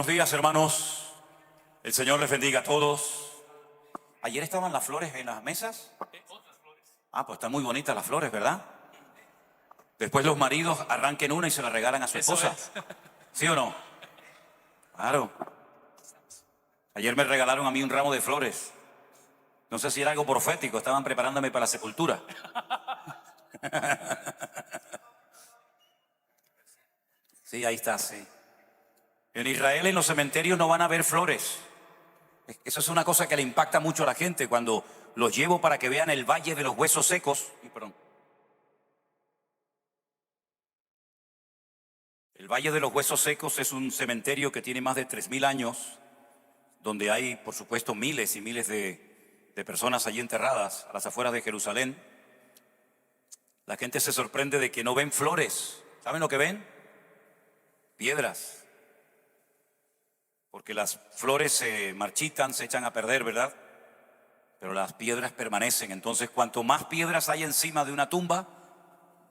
Buenos días, hermanos. El Señor les bendiga a todos. Ayer estaban las flores en las mesas. Ah, pues están muy bonitas las flores, ¿verdad? Después los maridos arranquen una y se la regalan a su esposa. ¿Sí o no? Claro. Ayer me regalaron a mí un ramo de flores. No sé si era algo profético, estaban preparándome para la sepultura. Sí, ahí está, sí. En Israel, en los cementerios no van a haber flores. Eso es una cosa que le impacta mucho a la gente cuando los llevo para que vean el Valle de los Huesos Secos. El Valle de los Huesos Secos es un cementerio que tiene más de 3000 años, donde hay, por supuesto, miles y miles de personas allí enterradas a las afueras de Jerusalén. La gente se sorprende de que no ven flores. ¿Saben lo que ven? Piedras. Porque las flores se marchitan, se echan a perder, ¿verdad? Pero las piedras permanecen. Entonces, cuanto más piedras hay encima de una tumba,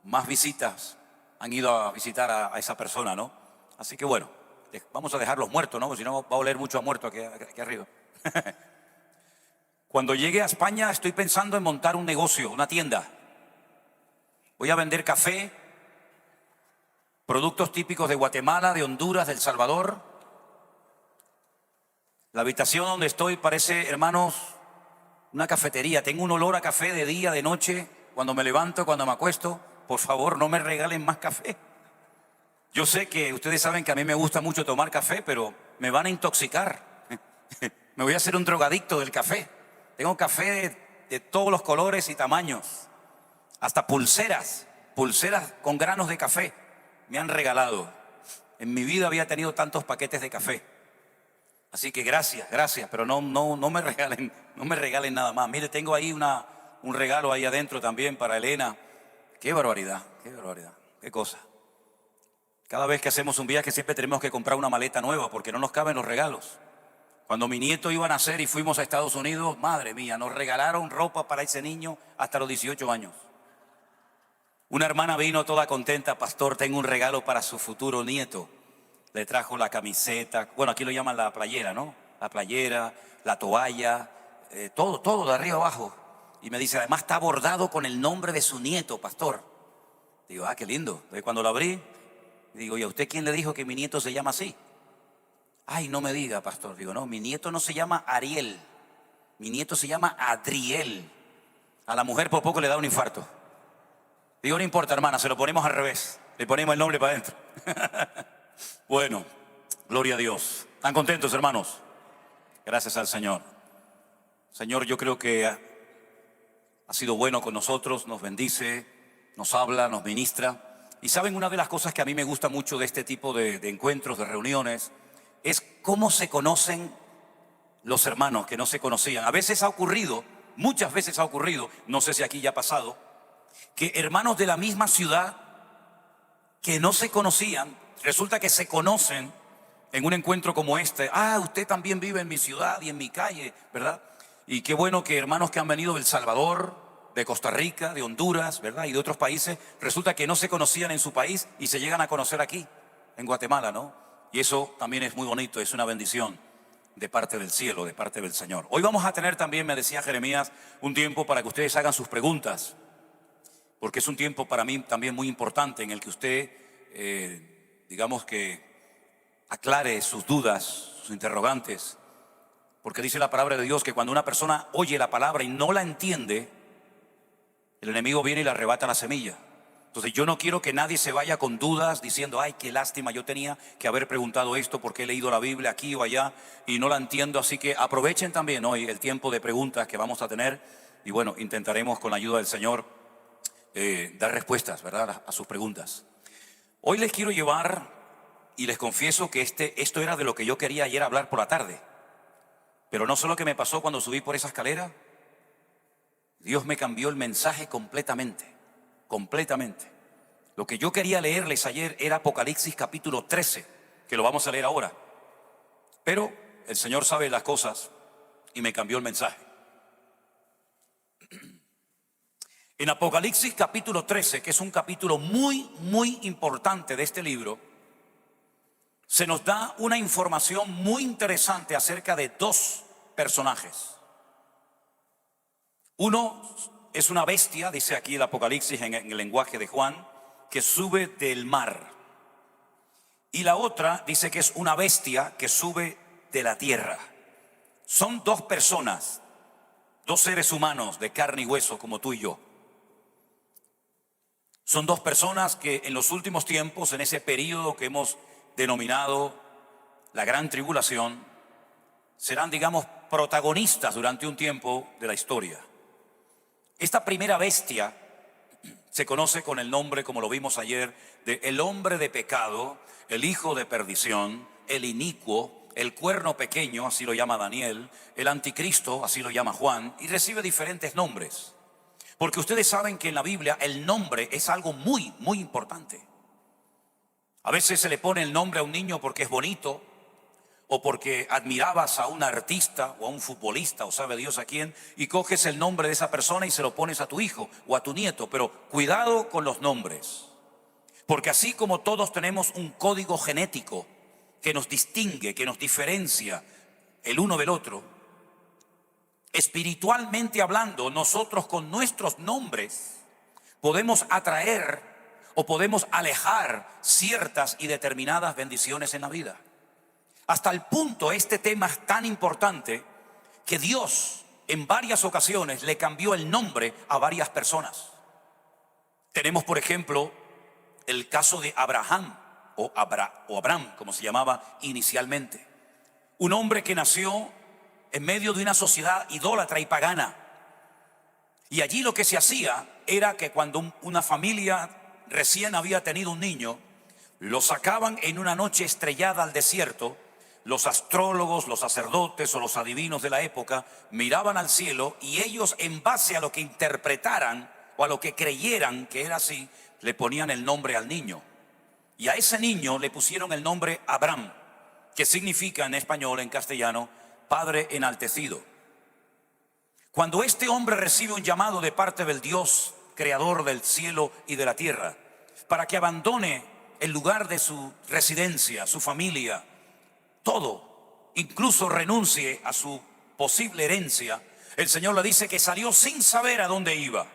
más visitas han ido a visitar a esa persona, ¿no? Así que bueno, vamos a dejarlos muertos, ¿no? Porque si no va a oler mucho a muerto aquí arriba. Cuando llegue a España estoy pensando en montar un negocio, una tienda. Voy a vender café, productos típicos de Guatemala, de Honduras, de El Salvador. La habitación donde estoy parece, hermanos, una cafetería. Tengo un olor a café de día, de noche, cuando me levanto, cuando me acuesto. Por favor, no me regalen más café. Yo sé que ustedes saben que a mí me gusta mucho tomar café, pero me van a intoxicar. Me voy a hacer un drogadicto del café. Tengo café de todos los colores y tamaños. Hasta pulseras con granos de café me han regalado. En mi vida había tenido tantos paquetes de café. Así que gracias, pero no me regalen nada más. Mire, tengo ahí un regalo ahí adentro también para Elena. Qué barbaridad, qué cosa. Cada vez que hacemos un viaje siempre tenemos que comprar una maleta nueva porque no nos caben los regalos. Cuando mi nieto iba a nacer y fuimos a Estados Unidos, madre mía, nos regalaron ropa para ese niño hasta los 18 años. Una hermana vino toda contenta: pastor, tengo un regalo para su futuro nieto. Le trajo la camiseta, bueno, aquí lo llaman la playera, ¿no? La playera, la toalla, todo de arriba abajo. Y me dice, además está bordado con el nombre de su nieto, pastor. Digo, qué lindo. Entonces, cuando lo abrí, digo, ¿y a usted quién le dijo que mi nieto se llama así? Ay, no me diga, pastor. Digo, no, mi nieto no se llama Ariel, mi nieto se llama Adriel. A la mujer por poco le da un infarto. Digo, no importa, hermana, se lo ponemos al revés. Le ponemos el nombre para adentro. Bueno, gloria a Dios. ¿Están contentos, hermanos? Gracias al Señor. Señor, yo creo que ha sido bueno con nosotros, nos bendice, nos habla, nos ministra. Y saben, una de las cosas que a mí me gusta mucho de este tipo de encuentros, de reuniones, es cómo se conocen los hermanos que no se conocían. A veces ha ocurrido, muchas veces ha ocurrido, no sé si aquí ya ha pasado, que hermanos de la misma ciudad que no se conocían, resulta que se conocen en un encuentro como este. Usted también vive en mi ciudad y en mi calle, ¿verdad? Y qué bueno que hermanos que han venido de El Salvador, de Costa Rica, de Honduras, ¿verdad? Y de otros países, resulta que no se conocían en su país y se llegan a conocer aquí, en Guatemala, ¿no? Y eso también es muy bonito, es una bendición de parte del cielo, de parte del Señor. Hoy vamos a tener también, me decía Jeremías, un tiempo para que ustedes hagan sus preguntas, porque es un tiempo para mí también muy importante en el que usted, digamos que aclare sus dudas, sus interrogantes, porque dice la palabra de Dios que cuando una persona oye la palabra y no la entiende, el enemigo viene y le arrebata la semilla. Entonces yo no quiero que nadie se vaya con dudas diciendo, ay, qué lástima, yo tenía que haber preguntado esto porque he leído la Biblia aquí o allá y no la entiendo. Así que aprovechen también hoy el tiempo de preguntas que vamos a tener y bueno, intentaremos con la ayuda del Señor dar respuestas, ¿verdad?, a sus preguntas. Hoy les quiero llevar, y les confieso que esto era de lo que yo quería ayer hablar por la tarde, pero no solo que me pasó cuando subí por esa escalera, Dios me cambió el mensaje completamente. Lo que yo quería leerles ayer era Apocalipsis capítulo 13, que lo vamos a leer ahora, pero el Señor sabe las cosas y me cambió el mensaje. En Apocalipsis capítulo 13, que es un capítulo muy importante de este libro, se nos da una información muy interesante acerca de dos personajes. Uno es una bestia, dice aquí el Apocalipsis en el lenguaje de Juan, que sube del mar. Y la otra dice que es una bestia que sube de la tierra. Son dos personas, dos seres humanos de carne y hueso como tú y yo. Son dos personas que en los últimos tiempos, en ese periodo que hemos denominado la gran tribulación, serán, digamos, protagonistas durante un tiempo de la historia. Esta primera bestia se conoce con el nombre, como lo vimos ayer, de el hombre de pecado, el hijo de perdición, el inicuo, el cuerno pequeño, así lo llama Daniel, el anticristo, así lo llama Juan, y recibe diferentes nombres. Porque ustedes saben que en la Biblia el nombre es algo muy, muy importante. A veces se le pone el nombre a un niño porque es bonito, o porque admirabas a un artista o a un futbolista o sabe Dios a quién, y coges el nombre de esa persona y se lo pones a tu hijo o a tu nieto. Pero cuidado con los nombres, porque así como todos tenemos un código genético que nos distingue, que nos diferencia el uno del otro, espiritualmente hablando, nosotros con nuestros nombres podemos atraer o podemos alejar ciertas y determinadas bendiciones en la vida. Hasta el punto, este tema es tan importante que Dios en varias ocasiones le cambió el nombre a varias personas. Tenemos, por ejemplo, el caso de Abraham o Abraham, como se llamaba inicialmente. Un hombre que nació en medio de una sociedad idólatra y pagana. Y allí lo que se hacía era que cuando una familia recién había tenido un niño, lo sacaban en una noche estrellada al desierto. Los astrólogos, los sacerdotes o los adivinos de la época miraban al cielo y ellos, en base a lo que interpretaran o a lo que creyeran que era así, le ponían el nombre al niño. Y a ese niño le pusieron el nombre Abraham, que significa en español, en castellano, Padre enaltecido. Cuando este hombre recibe un llamado de parte del Dios creador del cielo y de la tierra, para que abandone el lugar de su residencia, su familia, todo, incluso renuncie a su posible herencia, el Señor le dice que salió sin saber a dónde iba.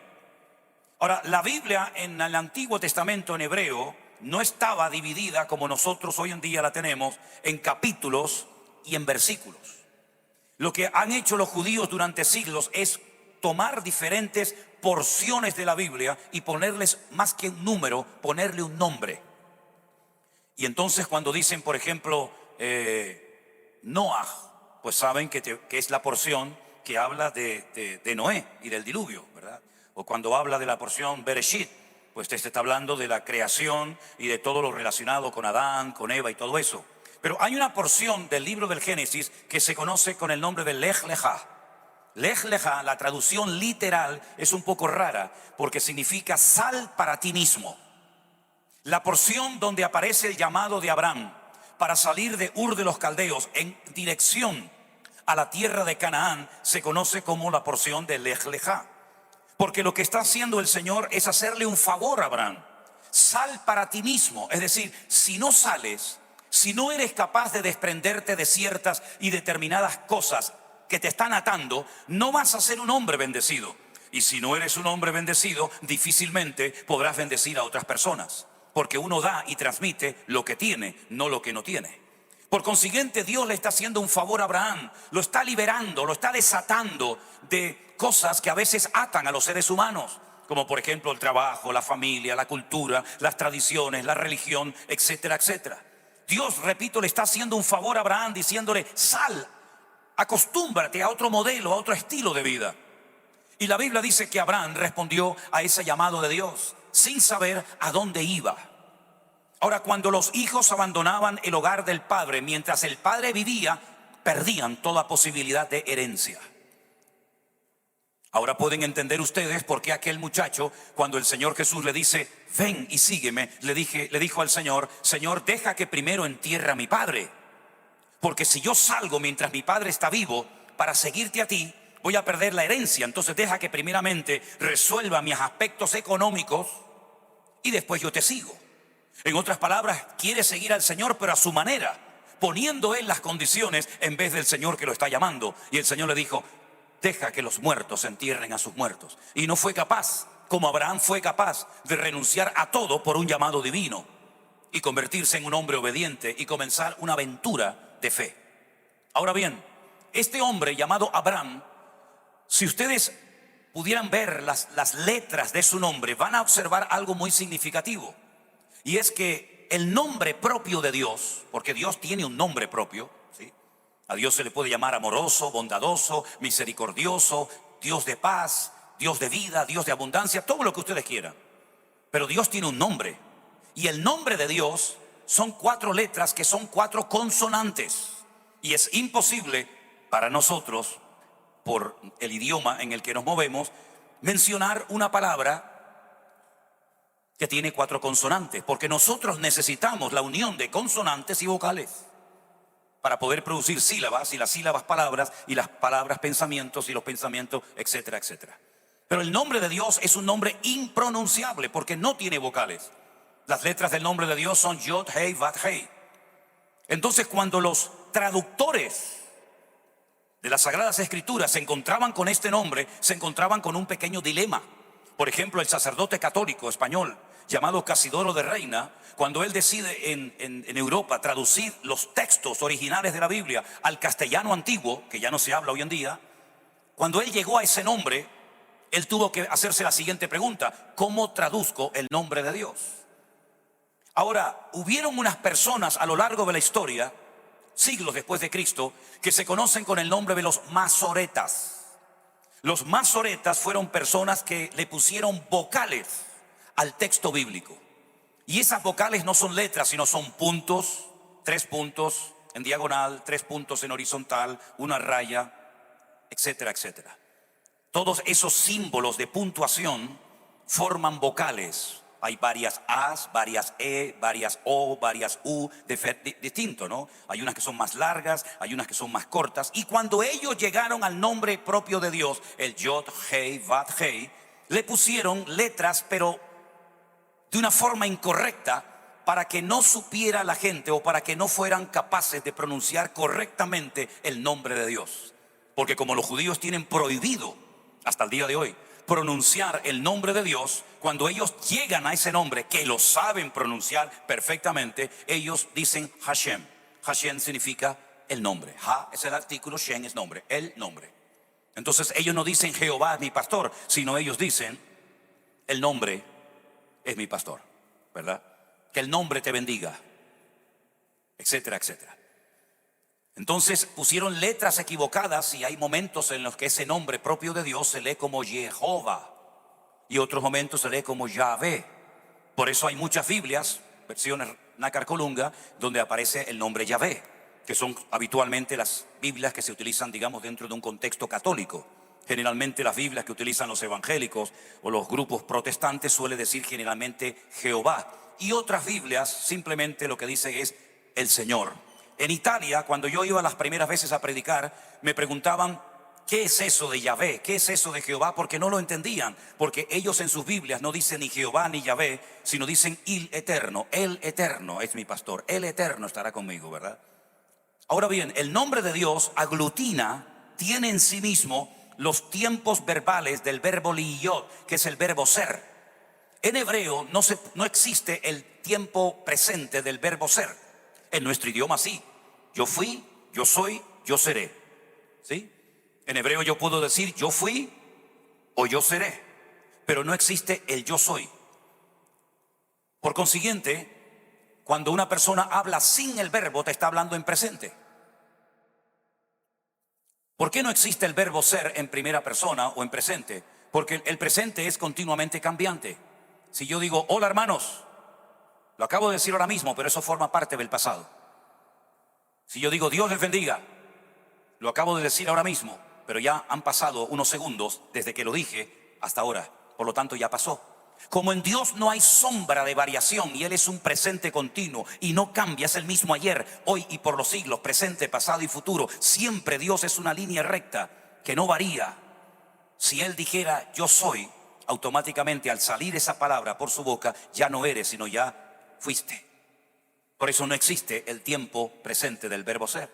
Ahora, la Biblia en el Antiguo Testamento en hebreo no estaba dividida como nosotros hoy en día la tenemos en capítulos y en versículos. Lo que han hecho los judíos durante siglos es tomar diferentes porciones de la Biblia y ponerles, más que un número, ponerle un nombre. Y entonces cuando dicen, por ejemplo, Noah, pues saben que es la porción que habla de Noé y del diluvio, ¿verdad? O cuando habla de la porción Bereshit, pues te está hablando de la creación y de todo lo relacionado con Adán, con Eva y todo eso. Pero hay una porción del libro del Génesis que se conoce con el nombre de Lej Lejá. Lej Lejá, la traducción literal es un poco rara porque significa sal para ti mismo. La porción donde aparece el llamado de Abraham para salir de Ur de los Caldeos en dirección a la tierra de Canaán se conoce como la porción de Lej Lejá. Porque lo que está haciendo el Señor es hacerle un favor a Abraham. Sal para ti mismo. Es decir, si no sales, si no eres capaz de desprenderte de ciertas y determinadas cosas que te están atando, no vas a ser un hombre bendecido. Y si no eres un hombre bendecido, difícilmente podrás bendecir a otras personas. Porque uno da y transmite lo que tiene, no lo que no tiene. Por consiguiente, Dios le está haciendo un favor a Abraham. Lo está liberando, lo está desatando de cosas que a veces atan a los seres humanos. Como por ejemplo el trabajo, la familia, la cultura, las tradiciones, la religión, etcétera, etcétera. Dios, repito, le está haciendo un favor a Abraham diciéndole, sal, acostúmbrate a otro modelo, a otro estilo de vida. Y la Biblia dice que Abraham respondió a ese llamado de Dios sin saber a dónde iba. Ahora, cuando los hijos abandonaban el hogar del padre mientras el padre vivía, perdían toda posibilidad de herencia. Ahora pueden entender ustedes por qué aquel muchacho, cuando el Señor Jesús le dice, ven y sígueme, le dijo al Señor, Señor, deja que primero entierre a mi padre. Porque si yo salgo mientras mi padre está vivo para seguirte a ti, voy a perder la herencia. Entonces deja que primeramente resuelva mis aspectos económicos y después yo te sigo. En otras palabras, quiere seguir al Señor, pero a su manera, poniendo él las condiciones en vez del Señor que lo está llamando. Y el Señor le dijo: deja que los muertos entierren a sus muertos. Y no fue capaz, como Abraham fue capaz, de renunciar a todo por un llamado divino y convertirse en un hombre obediente y comenzar una aventura de fe. Ahora bien, este hombre llamado Abraham, si ustedes pudieran ver las letras de su nombre, van a observar algo muy significativo. Y es que el nombre propio de Dios, porque Dios tiene un nombre propio, ¿sí? A Dios se le puede llamar amoroso, bondadoso, misericordioso, Dios de paz, Dios de vida, Dios de abundancia, todo lo que ustedes quieran. Pero Dios tiene un nombre. Y el nombre de Dios son 4 letras que son 4 consonantes. Y es imposible para nosotros, por el idioma en el que nos movemos, mencionar una palabra que tiene 4 consonantes, porque nosotros necesitamos la unión de consonantes y vocales para poder producir sílabas, y las sílabas palabras, y las palabras pensamientos, y los pensamientos, etcétera, etcétera. Pero el nombre de Dios es un nombre impronunciable porque no tiene vocales. Las letras del nombre de Dios son Yod, Hei, Vav, Hei. Entonces, cuando los traductores de las Sagradas Escrituras se encontraban con este nombre, se encontraban con un pequeño dilema. Por ejemplo, el sacerdote católico español llamado Casidoro de Reina, cuando él decide en Europa traducir los textos originales de la Biblia al castellano antiguo, que ya no se habla hoy en día, cuando él llegó a ese nombre, él tuvo que hacerse la siguiente pregunta: ¿cómo traduzco el nombre de Dios? Ahora, hubieron unas personas a lo largo de la historia, siglos después de Cristo, que se conocen con el nombre de los masoretas. Los masoretas fueron personas que le pusieron vocales al texto bíblico. Y esas vocales no son letras, sino son puntos, 3 puntos en diagonal, 3 puntos en horizontal, una raya, etcétera, etcétera. Todos esos símbolos de puntuación forman vocales. Hay varias A's, varias E, varias O, varias U, distinto, ¿no? Hay unas que son más largas, hay unas que son más cortas. Y cuando ellos llegaron al nombre propio de Dios, el Yod, Hei, Vav, Hei, le pusieron letras, pero de una forma incorrecta, para que no supiera la gente, o para que no fueran capaces de pronunciar correctamente el nombre de Dios. Porque como los judíos tienen prohibido hasta el día de hoy pronunciar el nombre de Dios, cuando ellos llegan a ese nombre, que lo saben pronunciar perfectamente, ellos dicen Hashem. Hashem significa el nombre. Ha es el artículo, Shem es nombre, el nombre. Entonces ellos no dicen Jehová es mi pastor, sino ellos dicen el nombre es mi pastor, ¿verdad? Que el nombre te bendiga, etcétera, etcétera. Entonces pusieron letras equivocadas, y hay momentos en los que ese nombre propio de Dios se lee como Jehová y otros momentos se lee como Yahvé. Por eso hay muchas Biblias, versiones Nácar Colunga, donde aparece el nombre Yahvé, que son habitualmente las Biblias que se utilizan, digamos, dentro de un contexto católico. Generalmente las Biblias que utilizan los evangélicos o los grupos protestantes suele decir generalmente Jehová, y otras Biblias simplemente lo que dice es el Señor. En Italia, cuando yo iba las primeras veces a predicar, me preguntaban ¿qué es eso de Yahvé? ¿Qué es eso de Jehová? Porque no lo entendían, porque ellos en sus Biblias no dicen ni Jehová ni Yahvé, sino dicen el Eterno es mi pastor, el Eterno estará conmigo, ¿verdad? Ahora bien, el nombre de Dios aglutina, tiene en sí mismo los tiempos verbales del verbo liyot, que es el verbo ser. En hebreo no existe el tiempo presente del verbo ser. En nuestro idioma sí. Yo fui, yo soy, yo seré. ¿Sí? En hebreo yo puedo decir yo fui o yo seré, pero no existe el yo soy. Por consiguiente, cuando una persona habla sin el verbo, te está hablando en presente. ¿Por qué no existe el verbo ser en primera persona o en presente? Porque el presente es continuamente cambiante. Si yo digo hola hermanos, lo acabo de decir ahora mismo, pero eso forma parte del pasado. Si yo digo Dios les bendiga, lo acabo de decir ahora mismo, pero ya han pasado unos segundos desde que lo dije hasta ahora. Por lo tanto ya pasó. Como en Dios no hay sombra de variación y Él es un presente continuo y no cambia, es el mismo ayer, hoy y por los siglos, presente, pasado y futuro. Siempre Dios es una línea recta que no varía. Si Él dijera yo soy, automáticamente al salir esa palabra por su boca ya no eres, sino ya fuiste. Por eso no existe el tiempo presente del verbo ser.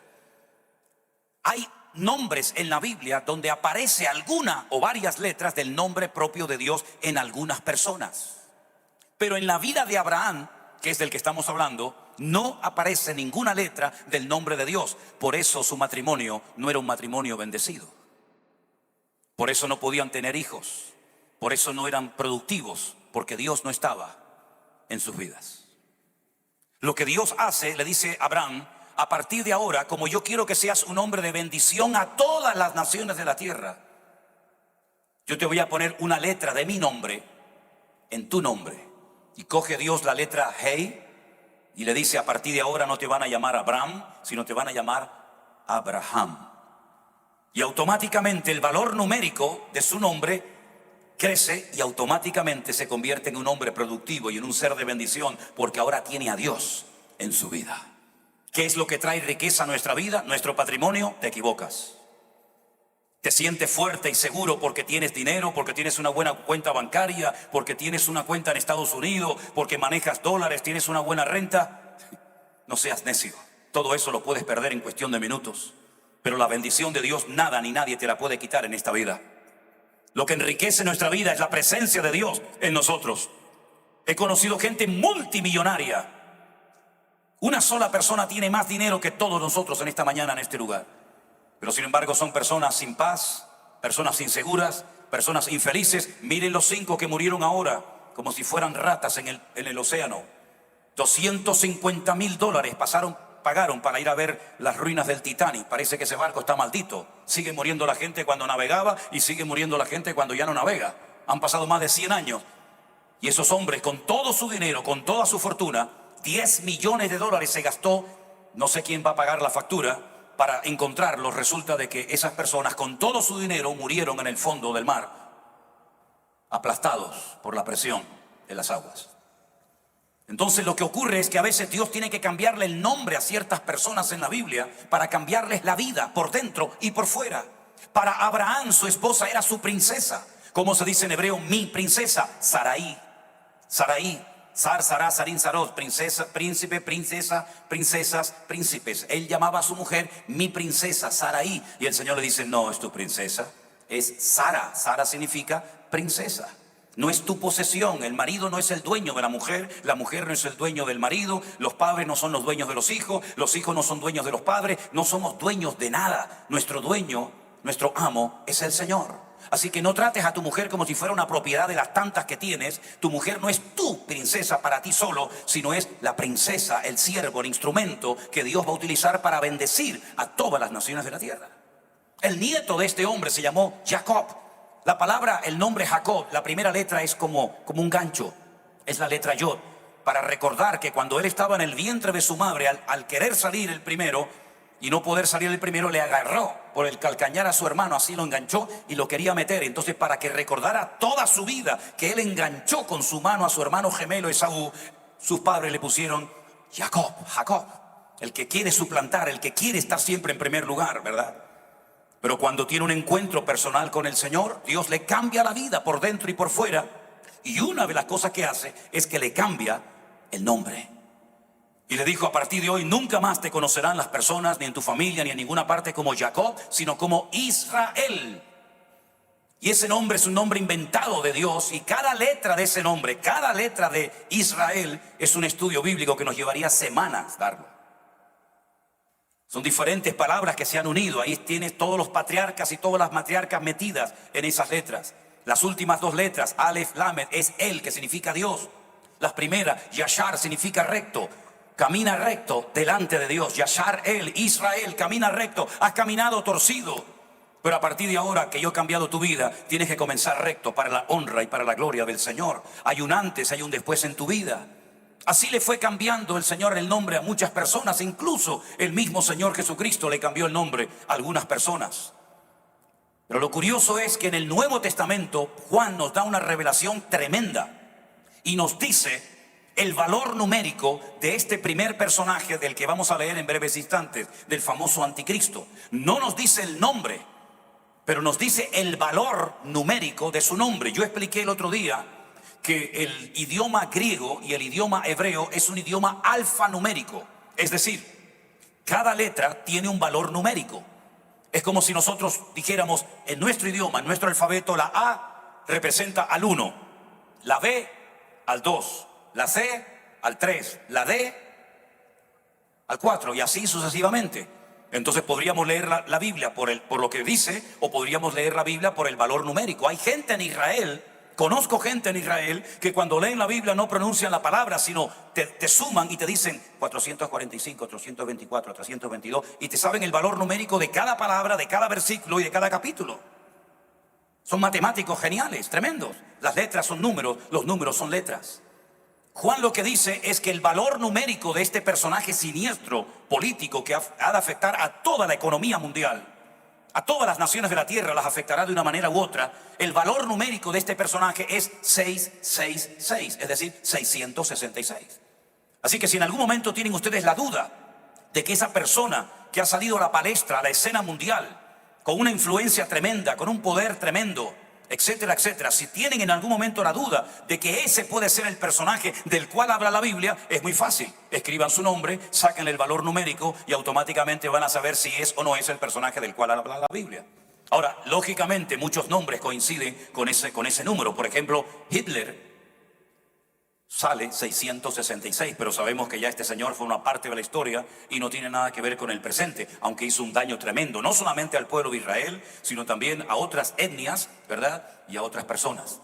Hay nombres en la Biblia donde aparece alguna o varias letras del nombre propio de Dios en algunas personas. Pero en la vida de Abraham, que es del que estamos hablando, no aparece ninguna letra del nombre de Dios. Por eso su matrimonio no era un matrimonio bendecido. Por eso no podían tener hijos. Por eso no eran productivos, porque Dios no estaba en sus vidas. Lo que Dios hace, le dice a Abraham: a partir de ahora, como yo quiero que seas un hombre de bendición a todas las naciones de la tierra, yo te voy a poner una letra de mi nombre en tu nombre. Y coge Dios la letra Hey y le dice: a partir de ahora no te van a llamar Abraham, sino te van a llamar Abraham. Y automáticamente el valor numérico de su nombre crece y automáticamente se convierte en un hombre productivo y en un ser de bendición, porque ahora tiene a Dios en su vida. ¿Qué es lo que trae riqueza a nuestra vida? Nuestro patrimonio. Te equivocas. Te sientes fuerte y seguro porque tienes dinero, porque tienes una buena cuenta bancaria, porque tienes una cuenta en Estados Unidos, porque manejas dólares, tienes una buena renta. No seas necio. Todo eso lo puedes perder en cuestión de minutos. Pero la bendición de Dios nada ni nadie te la puede quitar en esta vida. Lo que enriquece nuestra vida es la presencia de Dios en nosotros. He conocido gente multimillonaria. Una sola persona tiene más dinero que todos nosotros en esta mañana en este lugar. Pero sin embargo son personas sin paz, personas inseguras, personas infelices. Miren los 5 que murieron ahora, como si fueran ratas en el océano. $250,000 pagaron para ir a ver las ruinas del Titanic. Parece que ese barco está maldito. Sigue muriendo la gente cuando navegaba y sigue muriendo la gente cuando ya no navega. Han pasado más de 100 años. Y esos hombres, con todo su dinero, con toda su fortuna, $10 millones se gastó. No sé quién va a pagar la factura para encontrarlos. Resulta de que esas personas con todo su dinero murieron en el fondo del mar, aplastados por la presión de las aguas. Entonces lo que ocurre es que a veces Dios tiene que cambiarle el nombre a ciertas personas en la Biblia para cambiarles la vida por dentro y por fuera. Para Abraham, su esposa era su princesa. ¿Cómo se dice en hebreo? Mi princesa, Sarai. Sarai, Sar, Sará, Sarín, Sarot, princesa, príncipe, princesa, princesas, príncipes. Él llamaba a su mujer mi princesa, Sarai. Y el Señor le dice: no es tu princesa, es Sara. Sara significa princesa. No es tu posesión. El marido no es el dueño de la mujer no es el dueño del marido, los padres no son los dueños de los hijos no son dueños de los padres, no somos dueños de nada. Nuestro dueño, nuestro amo es el Señor. Así que no trates a tu mujer como si fuera una propiedad de las tantas que tienes. Tu mujer no es tu princesa para ti solo, sino es la princesa, el siervo, el instrumento que Dios va a utilizar para bendecir a todas las naciones de la tierra. El nieto de este hombre se llamó Jacob. La palabra, el nombre Jacob, la primera letra es como un gancho. Es la letra Yod, para recordar que cuando él estaba en el vientre de su madre, al querer salir el primero y no poder salir el primero, le agarró por el calcañar a su hermano, así lo enganchó y lo quería meter. Entonces, para que recordara toda su vida que él enganchó con su mano a su hermano gemelo Esaú, sus padres le pusieron Jacob, Jacob, el que quiere suplantar, el que quiere estar siempre en primer lugar, ¿verdad? Pero cuando tiene un encuentro personal con el Señor, Dios le cambia la vida por dentro y por fuera. Y una de las cosas que hace es que le cambia el nombre. Y le dijo: a partir de hoy nunca más te conocerán las personas, ni en tu familia, ni en ninguna parte, como Jacob, sino como Israel. Y ese nombre es un nombre inventado de Dios. Y cada letra de ese nombre, cada letra de Israel, es un estudio bíblico que nos llevaría semanas darlo. Son diferentes palabras que se han unido. Ahí tienes todos los patriarcas y todas las matriarcas metidas en esas letras. Las últimas 2 letras, Aleph, Lamed, es El, que significa Dios. Las primeras, Yashar, significa recto. Camina recto delante de Dios. Yashar, El, Israel, camina recto. Has caminado torcido. Pero a partir de ahora que yo he cambiado tu vida, tienes que comenzar recto para la honra y para la gloria del Señor. Hay un antes, hay un después en tu vida. Así le fue cambiando el Señor el nombre a muchas personas. Incluso el mismo Señor Jesucristo le cambió el nombre a algunas personas. Pero lo curioso es que en el Nuevo Testamento Juan nos da una revelación tremenda y nos dice el valor numérico de este primer personaje del que vamos a leer en breves instantes, del famoso anticristo. No nos dice el nombre, pero nos dice el valor numérico de su nombre. Yo expliqué el otro día que el idioma griego y el idioma hebreo es un idioma alfanumérico. Es decir, cada letra tiene un valor numérico. Es como si nosotros dijéramos en nuestro idioma, en nuestro alfabeto, la A representa al 1, la B al 2, la C al 3, la D al 4 y así sucesivamente. Entonces podríamos leer la Biblia por lo que dice, o podríamos leer la Biblia por el valor numérico. Hay gente en Israel, conozco gente en Israel, que cuando leen la Biblia no pronuncian la palabra, sino te suman y te dicen 445, 324, 322, y te saben el valor numérico de cada palabra, de cada versículo y de cada capítulo. Son matemáticos geniales, tremendos. Las letras son números, los números son letras. Juan lo que dice es que el valor numérico de este personaje siniestro político que ha de afectar a toda la economía mundial, a todas las naciones de la tierra las afectará de una manera u otra, el valor numérico de este personaje es 666, es decir, 666. Así que si en algún momento tienen ustedes la duda de que esa persona que ha salido a la palestra, a la escena mundial, con una influencia tremenda, con un poder tremendo, etcétera, etcétera, si tienen en algún momento la duda de que ese puede ser el personaje del cual habla la Biblia, es muy fácil. Escriban su nombre, sáquenle el valor numérico y automáticamente van a saber si es o no es el personaje del cual habla la Biblia. Ahora, lógicamente, muchos nombres coinciden con ese número. Por ejemplo, Hitler sale 666, pero sabemos que ya este señor fue una parte de la historia y no tiene nada que ver con el presente, aunque hizo un daño tremendo, no solamente al pueblo de Israel, sino también a otras etnias, ¿verdad? Y a otras personas.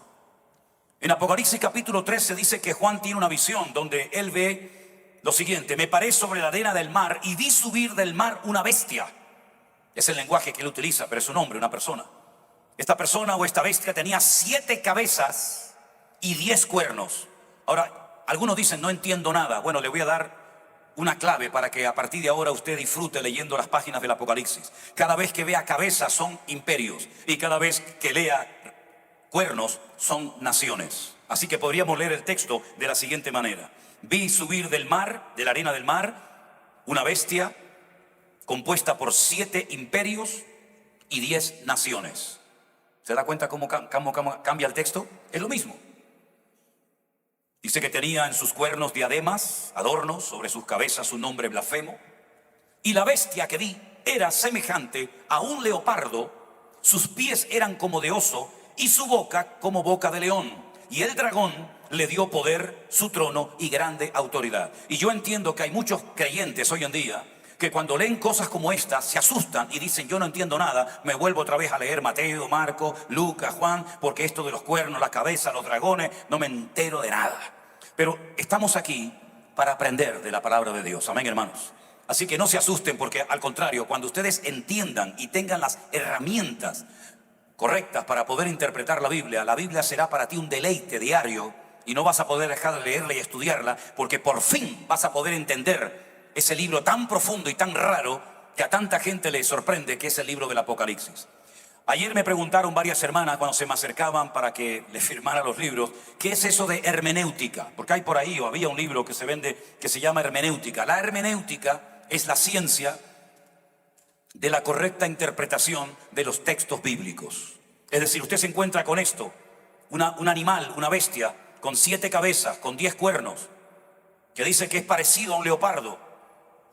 En Apocalipsis capítulo 13 dice que Juan tiene una visión donde él ve lo siguiente: me paré sobre la arena del mar y vi subir del mar una bestia. Es el lenguaje que él utiliza, pero es un hombre, una persona. Esta persona o esta bestia tenía 7 cabezas y 10 cuernos. Ahora, algunos dicen, no entiendo nada. Bueno, le voy a dar una clave para que a partir de ahora usted disfrute leyendo las páginas del Apocalipsis. Cada vez que vea cabezas son imperios y cada vez que lea cuernos son naciones. Así que podríamos leer el texto de la siguiente manera: vi subir del mar, de la arena del mar, una bestia compuesta por 7 imperios y 10 naciones. ¿Se da cuenta cómo cambia el texto? Es lo mismo. Dice que tenía en sus cuernos diademas, adornos, sobre sus cabezas un nombre blasfemo. Y la bestia que vi era semejante a un leopardo, sus pies eran como de oso y su boca como boca de león. Y el dragón le dio poder, su trono y grande autoridad. Y yo entiendo que hay muchos creyentes hoy en día que cuando leen cosas como estas se asustan y dicen, yo no entiendo nada, me vuelvo otra vez a leer Mateo, Marcos, Lucas, Juan, porque esto de los cuernos, la cabeza, los dragones, no me entero de nada. Pero estamos aquí para aprender de la palabra de Dios, amén, hermanos. Así que no se asusten, porque al contrario, cuando ustedes entiendan y tengan las herramientas correctas para poder interpretar la Biblia será para ti un deleite diario y no vas a poder dejar de leerla y estudiarla, porque por fin vas a poder entender ese libro tan profundo y tan raro que a tanta gente le sorprende, que es el libro del Apocalipsis. Ayer me preguntaron varias hermanas cuando se me acercaban para que les firmara los libros, ¿qué es eso de hermenéutica? Porque hay por ahí, o había un libro que se vende que se llama hermenéutica. La hermenéutica es la ciencia de la correcta interpretación de los textos bíblicos. Es decir, usted se encuentra con esto, un animal, una bestia, con 7 cabezas, con 10 cuernos, que dice que es parecido a un leopardo,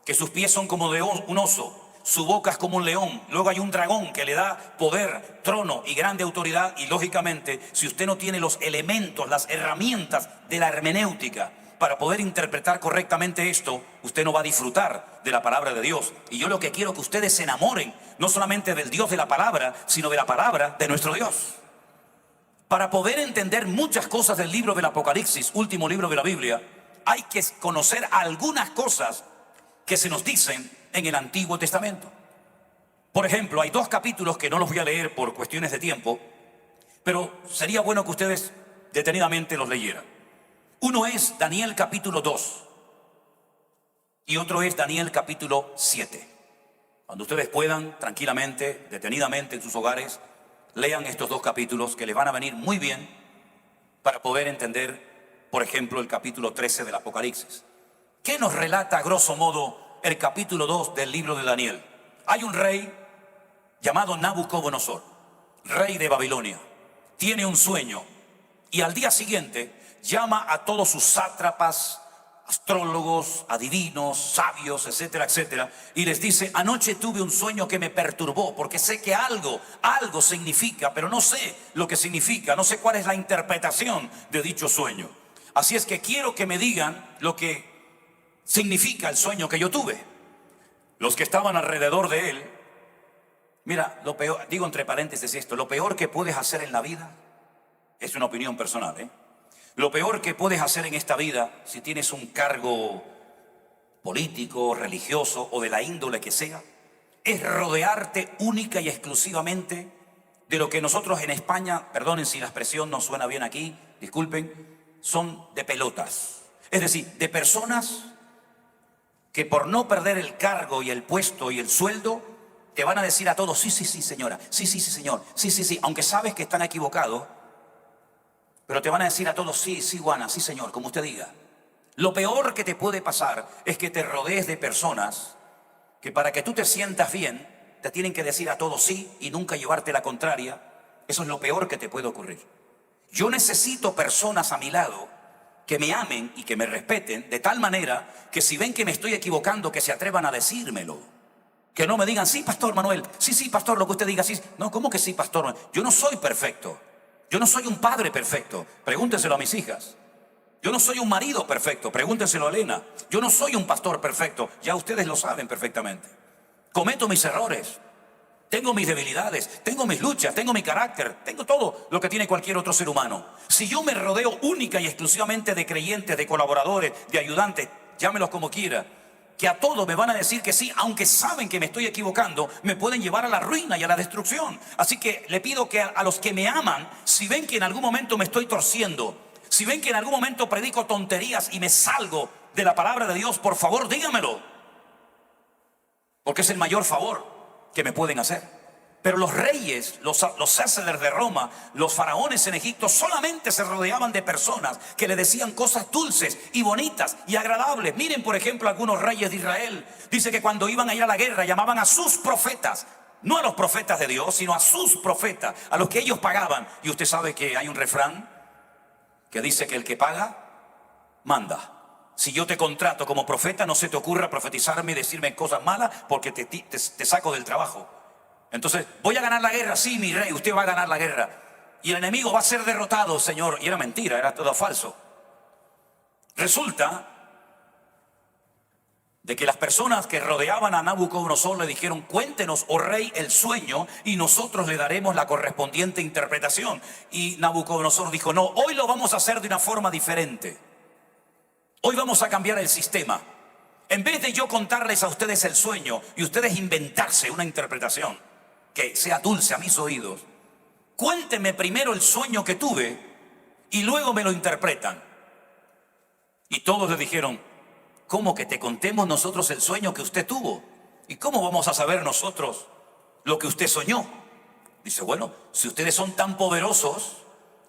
que sus pies son como de un oso, su boca es como un león. Luego hay un dragón que le da poder, trono y grande autoridad. Y lógicamente, si usted no tiene los elementos, las herramientas de la hermenéutica para poder interpretar correctamente esto, usted no va a disfrutar de la palabra de Dios. Y yo lo que quiero es que ustedes se enamoren, no solamente del Dios de la palabra, sino de la palabra de nuestro Dios. Para poder entender muchas cosas del libro del Apocalipsis, último libro de la Biblia, hay que conocer algunas cosas que se nos dicen en el Antiguo Testamento. Por ejemplo, hay 2 capítulos que no los voy a leer por cuestiones de tiempo, pero sería bueno que ustedes detenidamente los leyeran. Uno es Daniel capítulo 2 y otro es Daniel capítulo 7. Cuando ustedes puedan, tranquilamente, detenidamente en sus hogares, lean estos 2 capítulos que les van a venir muy bien para poder entender, por ejemplo, el capítulo 13 del Apocalipsis. ¿Qué nos relata a grosso modo el capítulo 2 del libro de Daniel? Hay un rey llamado Nabucodonosor, rey de Babilonia. Tiene un sueño Y al día siguiente llama a todos sus sátrapas, astrólogos, adivinos, sabios, etcétera, etcétera, y les dice: anoche tuve un sueño que me perturbó, porque sé que algo significa, pero no sé lo que significa, no sé cuál es la interpretación de dicho sueño. Así es que quiero que me digan lo que significa el sueño que yo tuve. Los que estaban alrededor de él, mira, lo peor, digo entre paréntesis esto, lo peor que puedes hacer en la vida, es una opinión personal, lo peor que puedes hacer en esta vida, si tienes un cargo político, religioso o de la índole que sea, es rodearte única y exclusivamente de lo que nosotros en España, perdonen si la expresión no suena bien aquí, disculpen, son de pelotas. Es decir, de personas que por no perder el cargo y el puesto y el sueldo, te van a decir a todos: sí, sí, sí, señora, sí, sí, sí, señor, sí, sí, sí, aunque sabes que están equivocados, pero te van a decir a todos: sí, sí, Juana, sí, señor, como usted diga. Lo peor que te puede pasar es que te rodees de personas que para que tú te sientas bien, te tienen que decir a todos sí y nunca llevarte la contraria. Eso es lo peor que te puede ocurrir. Yo necesito personas a mi lado que me amen y que me respeten de tal manera que si ven que me estoy equivocando, que se atrevan a decírmelo. Que no me digan: sí, pastor Manuel, sí, sí, pastor, lo que usted diga, sí. No, ¿cómo que sí, pastor? Yo no soy perfecto. Yo no soy un padre perfecto. Pregúntenselo a mis hijas. Yo no soy un marido perfecto. Pregúntenselo a Elena. Yo no soy un pastor perfecto. Ya ustedes lo saben perfectamente. Cometo mis errores. Tengo mis debilidades, tengo mis luchas, tengo mi carácter, tengo todo lo que tiene cualquier otro ser humano. Si yo me rodeo única y exclusivamente de creyentes, de colaboradores, de ayudantes, llámelos como quiera, que a todos me van a decir que sí, aunque saben que me estoy equivocando, me pueden llevar a la ruina y a la destrucción. Así que le pido que a los que me aman, si ven que en algún momento me estoy torciendo, si ven que en algún momento predico tonterías y me salgo de la palabra de Dios, por favor dígamelo, porque es el mayor favor que me pueden hacer. Pero los reyes, los césares de Roma, los faraones en Egipto solamente se rodeaban de personas que le decían cosas dulces y bonitas y agradables. Miren, por ejemplo, algunos reyes de Israel. Dice que cuando iban a ir a la guerra llamaban a sus profetas, no a los profetas de Dios, sino a sus profetas, a los que ellos pagaban. Y usted sabe que hay un refrán que dice que el que paga, manda. Si yo te contrato como profeta, no se te ocurra profetizarme y decirme cosas malas, porque te saco del trabajo. Entonces, ¿voy a ganar la guerra? Sí, mi rey, usted va a ganar la guerra. Y el enemigo va a ser derrotado, Señor. Y era mentira, era todo falso. Resulta de que las personas que rodeaban a Nabucodonosor le dijeron: cuéntenos, oh rey, el sueño y nosotros le daremos la correspondiente interpretación. Y Nabucodonosor dijo: no, hoy lo vamos a hacer de una forma diferente. Hoy vamos a cambiar el sistema. En vez de yo contarles a ustedes el sueño y ustedes inventarse una interpretación que sea dulce a mis oídos, cuéntenme primero el sueño que tuve y luego me lo interpretan. Y todos le dijeron: ¿cómo que te contemos nosotros el sueño que usted tuvo? ¿Y cómo vamos a saber nosotros lo que usted soñó? Dice: bueno, si ustedes son tan poderosos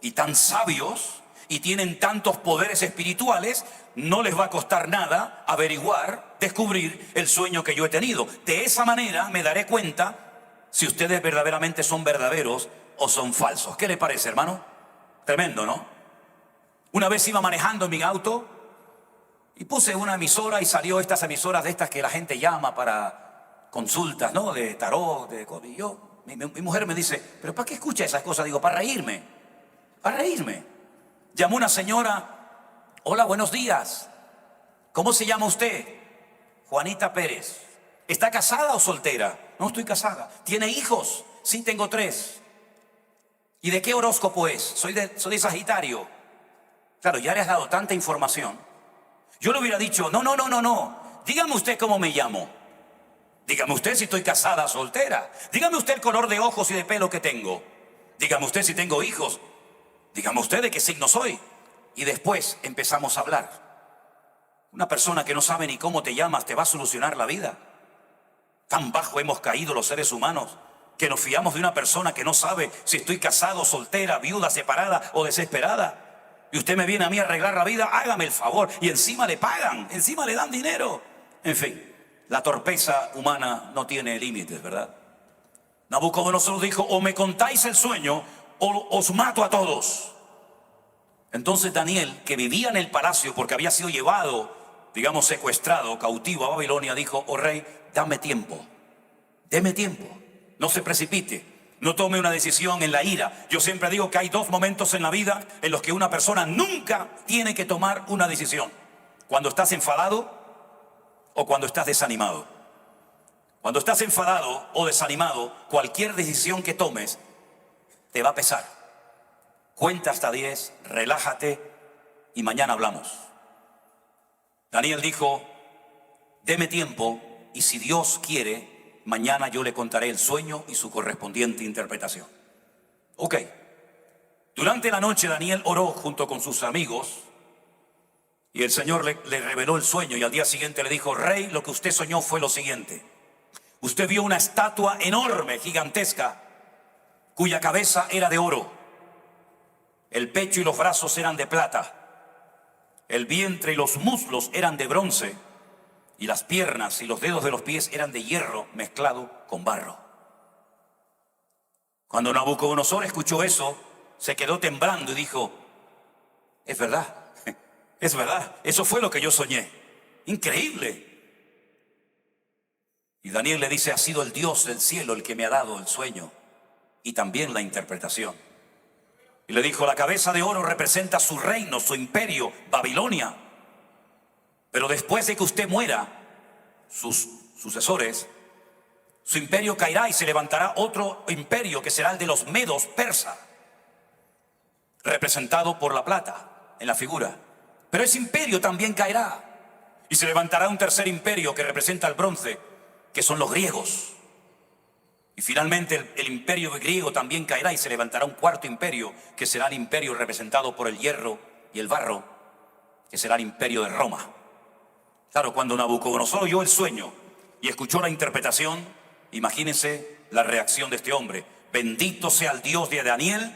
y tan sabios y tienen tantos poderes espirituales, no les va a costar nada averiguar, descubrir el sueño que yo he tenido. De esa manera me daré cuenta si ustedes verdaderamente son verdaderos o son falsos. ¿Qué le parece, hermano? Tremendo, ¿no? Una vez iba manejando en mi auto y puse una emisora y salió estas emisoras de estas que la gente llama para consultas, ¿no? De tarot, y yo, mi mujer me dice: ¿pero para qué escucha esas cosas? Digo: para reírme, para reírme. Llamó una señora: hola, buenos días, ¿cómo se llama usted? Juanita Pérez. ¿Está casada o soltera? No, estoy casada. ¿Tiene hijos? Sí, tengo 3. ¿Y de qué horóscopo es? Soy de Sagitario. Claro, ya le has dado tanta información. Yo le hubiera dicho: no, dígame usted cómo me llamo. Dígame usted si estoy casada o soltera. Dígame usted el color de ojos y de pelo que tengo. Dígame usted si tengo hijos. Dígame usted de qué signo soy. Y después empezamos a hablar. Una persona que no sabe ni cómo te llamas te va a solucionar la vida. Tan bajo hemos caído los seres humanos que nos fiamos de una persona que no sabe si estoy casado, soltera, viuda, separada o desesperada. Y usted me viene a mí a arreglar la vida, hágame el favor. Y encima le pagan, encima le dan dinero. En fin, la torpeza humana no tiene límites, ¿verdad? Nabucodonosor dijo: o me contáis el sueño o os mato a todos. Entonces Daniel, que vivía en el palacio porque había sido llevado, digamos, secuestrado, cautivo a Babilonia, dijo: oh rey, dame tiempo, deme tiempo, no se precipite, no tome una decisión en la ira. Yo siempre digo que hay dos momentos en la vida en los que una persona nunca tiene que tomar una decisión: cuando estás enfadado o cuando estás desanimado. Cuando estás enfadado o desanimado, cualquier decisión que tomes te va a pesar. Cuenta hasta 10, relájate y mañana hablamos. Daniel dijo: deme tiempo y si Dios quiere, mañana yo le contaré el sueño y su correspondiente interpretación. Ok. Durante la noche Daniel oró junto con sus amigos y el Señor le reveló el sueño, y al día siguiente le dijo: rey, lo que usted soñó fue lo siguiente. Usted vio una estatua enorme, gigantesca, cuya cabeza era de oro. El pecho y los brazos eran de plata. El vientre y los muslos eran de bronce. Y las piernas y los dedos de los pies eran de hierro mezclado con barro. Cuando Nabucodonosor escuchó eso, se quedó temblando y dijo: es verdad, es verdad, eso fue lo que yo soñé. Increíble. Y Daniel le dice: ha sido el Dios del cielo el que me ha dado el sueño y también la interpretación. Y le dijo: la cabeza de oro representa su reino, su imperio, Babilonia. Pero después de que usted muera, sus sucesores, su imperio caerá y se levantará otro imperio que será el de los medos persa, representado por la plata en la figura. Pero ese imperio también caerá y se levantará un tercer imperio que representa el bronce, que son los griegos. Y finalmente el imperio griego también caerá y se levantará un cuarto imperio, que será el imperio representado por el hierro y el barro, que será el imperio de Roma. Claro, cuando Nabucodonosor oyó el sueño y escuchó la interpretación, imagínense la reacción de este hombre. Bendito sea el Dios de Daniel,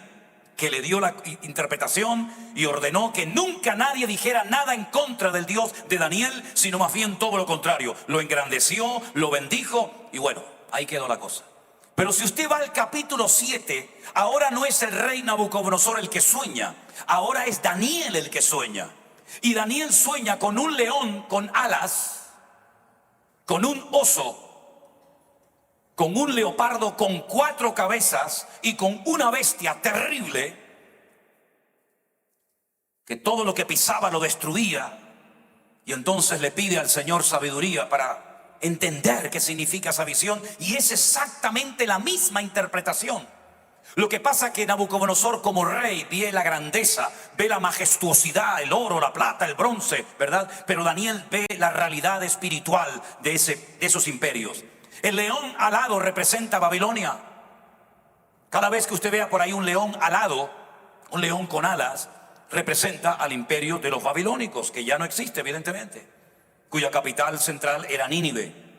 que le dio la interpretación y ordenó que nunca nadie dijera nada en contra del Dios de Daniel, sino más bien todo lo contrario. Lo engrandeció, lo bendijo y bueno, ahí quedó la cosa. Pero si usted va al capítulo 7, ahora no es el rey Nabucodonosor el que sueña, ahora es Daniel el que sueña. Y Daniel sueña con un león con alas, con un oso, con un leopardo con 4 cabezas y con una bestia terrible que todo lo que pisaba lo destruía. Y entonces le pide al Señor sabiduría para entender qué significa esa visión, y es exactamente la misma interpretación. Lo que pasa es que Nabucodonosor como rey ve la grandeza, ve la majestuosidad, el oro, la plata, el bronce, ¿verdad? Pero Daniel ve la realidad espiritual de esos imperios. El león alado representa Babilonia. Cada vez que usted vea por ahí un león alado, un león con alas, representa al imperio de los babilónicos, que ya no existe evidentemente, cuya capital central era Nínive.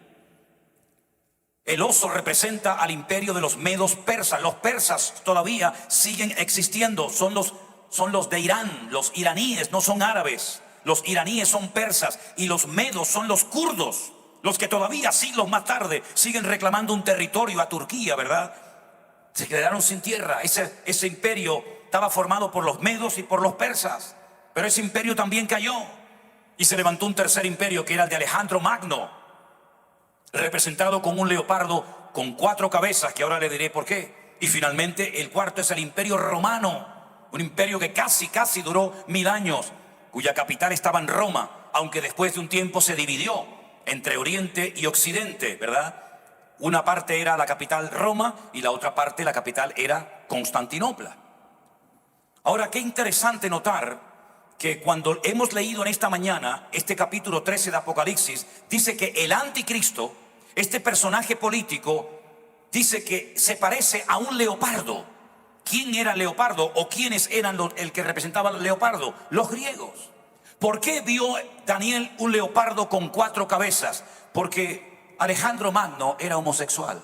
El oso representa al imperio de los medos persas. Los persas todavía siguen existiendo, son los de Irán, los iraníes, no son árabes. Los iraníes son persas y los medos son los kurdos, los que todavía siglos más tarde siguen reclamando un territorio a Turquía, ¿verdad? Se quedaron sin tierra. Ese imperio estaba formado por los medos y por los persas, pero ese imperio también cayó y se levantó un tercer imperio que era el de Alejandro Magno, representado con un leopardo con 4 cabezas, que ahora le diré por qué. Y finalmente el cuarto es el imperio romano, un imperio que casi duró 1000 años, cuya capital estaba en Roma, aunque después de un tiempo se dividió entre Oriente y Occidente, ¿verdad? Una parte era la capital Roma y la otra parte, la capital, era Constantinopla. Ahora, qué interesante notar que cuando hemos leído en esta mañana este capítulo 13 de Apocalipsis, dice que el anticristo, este personaje político, dice que se parece a un leopardo. ¿Quién era el leopardo o quiénes eran el que representaba al leopardo? Los griegos. ¿Por qué vio Daniel un leopardo con 4 cabezas? Porque Alejandro Magno era homosexual,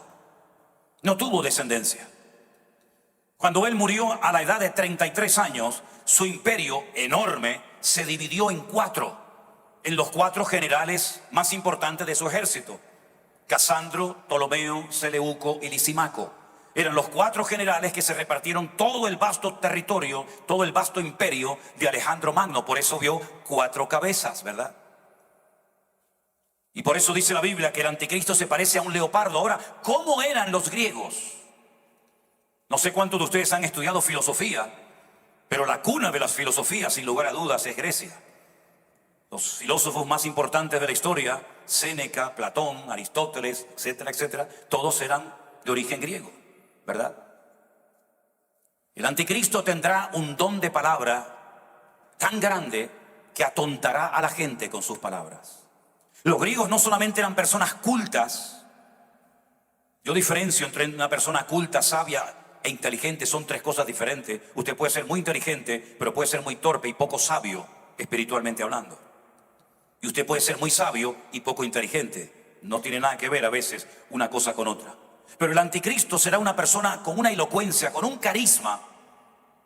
no tuvo descendencia. Cuando él murió a la edad de 33 años, su imperio enorme se dividió en 4, en los 4 generales más importantes de su ejército: Casandro, Ptolomeo, Seleuco y Lisimaco. Eran los 4 generales que se repartieron todo el vasto territorio, todo el vasto imperio de Alejandro Magno. Por eso vio 4 cabezas, ¿verdad? Y por eso dice la Biblia que el anticristo se parece a un leopardo. Ahora, ¿cómo eran los griegos? No sé cuántos de ustedes han estudiado filosofía, pero la cuna de las filosofías, sin lugar a dudas, es Grecia. Los filósofos más importantes de la historia, Séneca, Platón, Aristóteles, etcétera, etcétera, todos eran de origen griego, ¿verdad? El anticristo tendrá un don de palabra tan grande que atontará a la gente con sus palabras. Los griegos no solamente eran personas cultas. Yo diferencio entre una persona culta, sabia e inteligente. Son 3 cosas diferentes. Usted puede ser muy inteligente, pero puede ser muy torpe y poco sabio, espiritualmente hablando. Y usted puede ser muy sabio y poco inteligente. No tiene nada que ver a veces una cosa con otra. Pero el anticristo será una persona con una elocuencia, con un carisma,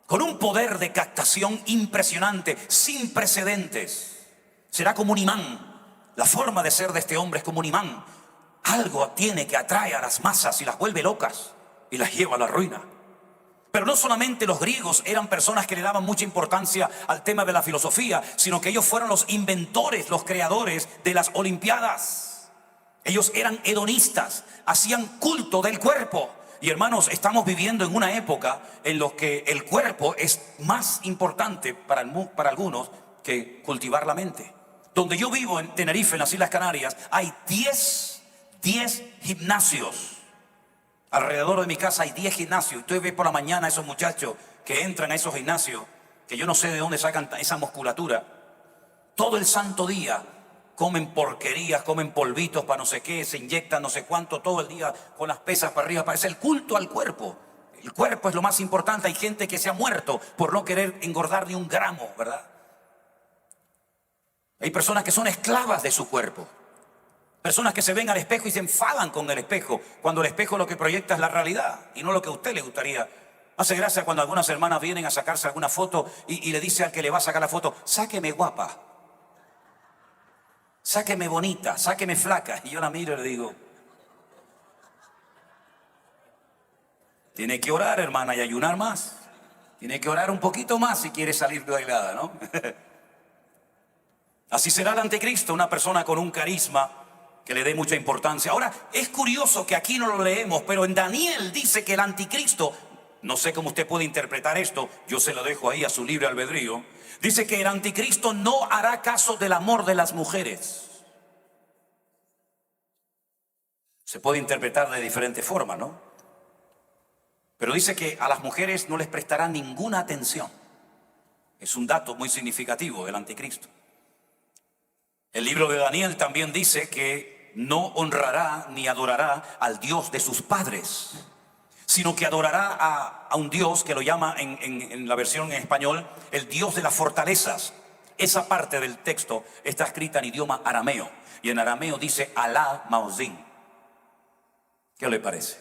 con un poder de captación impresionante, sin precedentes. Será como un imán. La forma de ser de este hombre es como un imán. Algo tiene que atrae a las masas y las vuelve locas y las lleva a la ruina. Pero no solamente los griegos eran personas que le daban mucha importancia al tema de la filosofía, sino que ellos fueron los inventores, los creadores de las Olimpiadas. Ellos eran hedonistas, hacían culto del cuerpo. Y hermanos, estamos viviendo en una época en la que el cuerpo es más importante para algunos que cultivar la mente. Donde yo vivo, en Tenerife, en las Islas Canarias, hay 10 gimnasios. Alrededor de mi casa hay 10 gimnasios. Y usted ve por la mañana a esos muchachos que entran a esos gimnasios, que yo no sé de dónde sacan esa musculatura. Todo el santo día comen porquerías, comen polvitos para no sé qué, se inyectan no sé cuánto todo el día con las pesas para arriba. Parece el culto al cuerpo. El cuerpo es lo más importante. Hay gente que se ha muerto por no querer engordar ni un gramo, ¿verdad? Hay personas que son esclavas de su cuerpo. Personas que se ven al espejo y se enfadan con el espejo, cuando el espejo lo que proyecta es la realidad y no lo que a usted le gustaría. Hace gracia cuando algunas hermanas vienen a sacarse alguna foto y le dice al que le va a sacar la foto: sáqueme guapa, sáqueme bonita, sáqueme flaca. Y yo la miro y le digo: tiene que orar, hermana, y ayunar más. Tiene que orar un poquito más si quiere salir bailada, ¿no? Así será el anticristo, una persona con un carisma que le dé mucha importancia. Ahora, es curioso que aquí no lo leemos, pero en Daniel dice que el anticristo, no sé cómo usted puede interpretar esto, yo se lo dejo ahí a su libre albedrío, dice que el anticristo no hará caso del amor de las mujeres. Se puede interpretar de diferente forma, ¿no? Pero dice que a las mujeres no les prestará ninguna atención. Es un dato muy significativo del anticristo. El libro de Daniel también dice que no honrará ni adorará al Dios de sus padres, sino que adorará a un Dios que lo llama en la versión en español el Dios de las fortalezas. Esa parte del texto está escrita en idioma arameo, y en arameo dice Alá Maozín. ¿Qué le parece?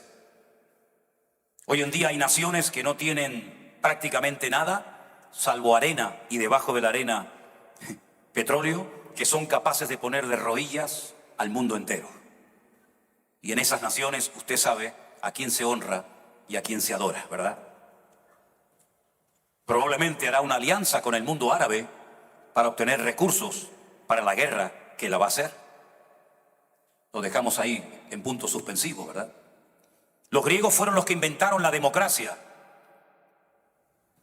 Hoy en día hay naciones que no tienen prácticamente nada, salvo arena, y debajo de la arena petróleo, que son capaces de poner de rodillas al mundo entero. Y en esas naciones usted sabe a quién se honra y a quién se adora, ¿verdad? Probablemente hará una alianza con el mundo árabe para obtener recursos para la guerra que la va a hacer. Lo dejamos ahí en punto suspensivo, ¿verdad? Los griegos fueron los que inventaron la democracia.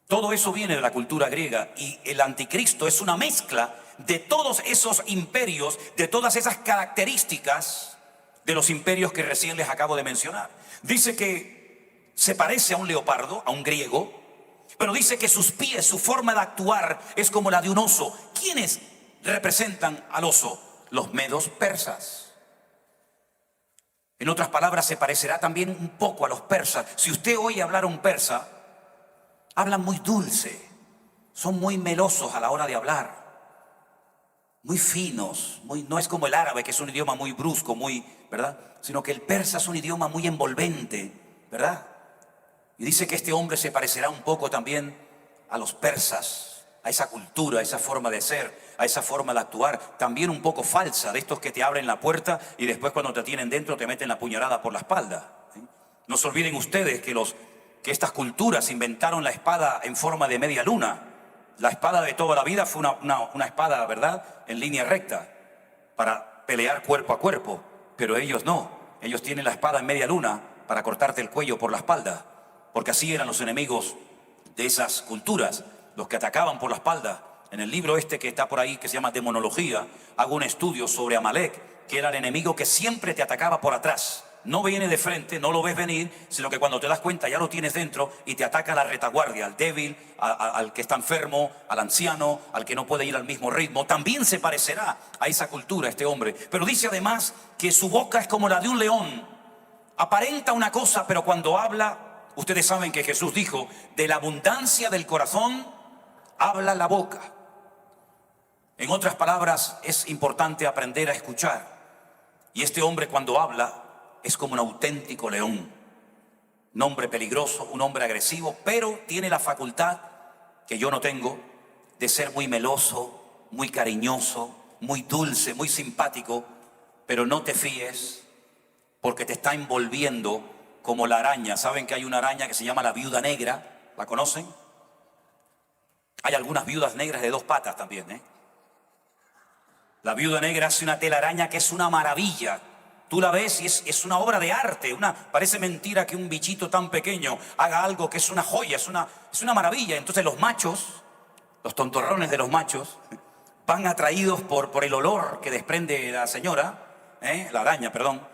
Todo eso viene de la cultura griega, y el anticristo es una mezcla de todos esos imperios, de todas esas características de los imperios que recién les acabo de mencionar. Dice que se parece a un leopardo, a un griego, pero dice que sus pies, su forma de actuar es como la de un oso. ¿Quiénes representan al oso? Los medos persas. En otras palabras, se parecerá también un poco a los persas. Si usted oye hablar a un persa, hablan muy dulce, son muy melosos a la hora de hablar, muy finos, no es como el árabe, que es un idioma muy brusco, ¿verdad? Sino que el persa es un idioma muy envolvente, ¿verdad? Y dice que este hombre se parecerá un poco también a los persas, a esa cultura, a esa forma de ser, a esa forma de actuar, también un poco falsa, de estos que te abren la puerta y después cuando te tienen dentro te meten la puñalada por la espalda, ¿sí? No se olviden ustedes que estas culturas inventaron la espada en forma de media luna. La espada de toda la vida fue una espada, ¿verdad?, en línea recta, para pelear cuerpo a cuerpo. Pero ellos no. Ellos tienen la espada en media luna para cortarte el cuello por la espalda. Porque así eran los enemigos de esas culturas, los que atacaban por la espalda. En el libro este que está por ahí, que se llama Demonología, hago un estudio sobre Amalek, que era el enemigo que siempre te atacaba por atrás. No viene de frente, no lo ves venir, sino que cuando te das cuenta ya lo tienes dentro y te ataca a la retaguardia, al débil, al que está enfermo, al anciano, al que no puede ir al mismo ritmo. También se parecerá a esa cultura este hombre. Pero dice además que su boca es como la de un león. Aparenta una cosa, pero cuando habla, ustedes saben que Jesús dijo, de la abundancia del corazón habla la boca. En otras palabras, es importante aprender a escuchar. Y este hombre cuando habla es como un auténtico león. Un hombre peligroso, un hombre agresivo, pero tiene la facultad que yo no tengo de ser muy meloso, muy cariñoso, muy dulce, muy simpático. Pero no te fíes porque te está envolviendo como la araña. ¿Saben que hay una araña que se llama la viuda negra? ¿La conocen? Hay algunas viudas negras de 2 patas también, ¿eh? La viuda negra hace una telaraña que es una maravilla. Tú la ves y es una obra de arte. Parece mentira que un bichito tan pequeño haga algo que es una joya, es una maravilla. Entonces los machos, los tontorrones de los machos, van atraídos por el olor que desprende la señora, la araña, perdón,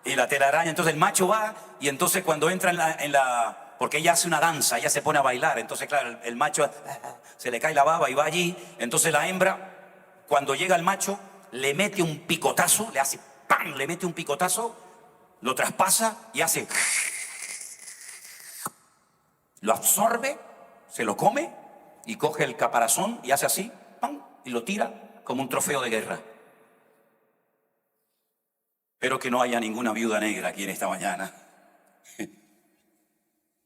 y la telaraña. Entonces el macho va y entonces cuando entra porque ella hace una danza, ella se pone a bailar. Entonces claro, el macho se le cae la baba y va allí. Entonces la hembra, cuando llega el macho, le mete un picotazo, le hace ¡pam! Le mete un picotazo, lo traspasa y hace... Lo absorbe, se lo come y coge el caparazón y hace así, ¡pam! Y lo tira como un trofeo de guerra. Espero que no haya ninguna viuda negra aquí en esta mañana.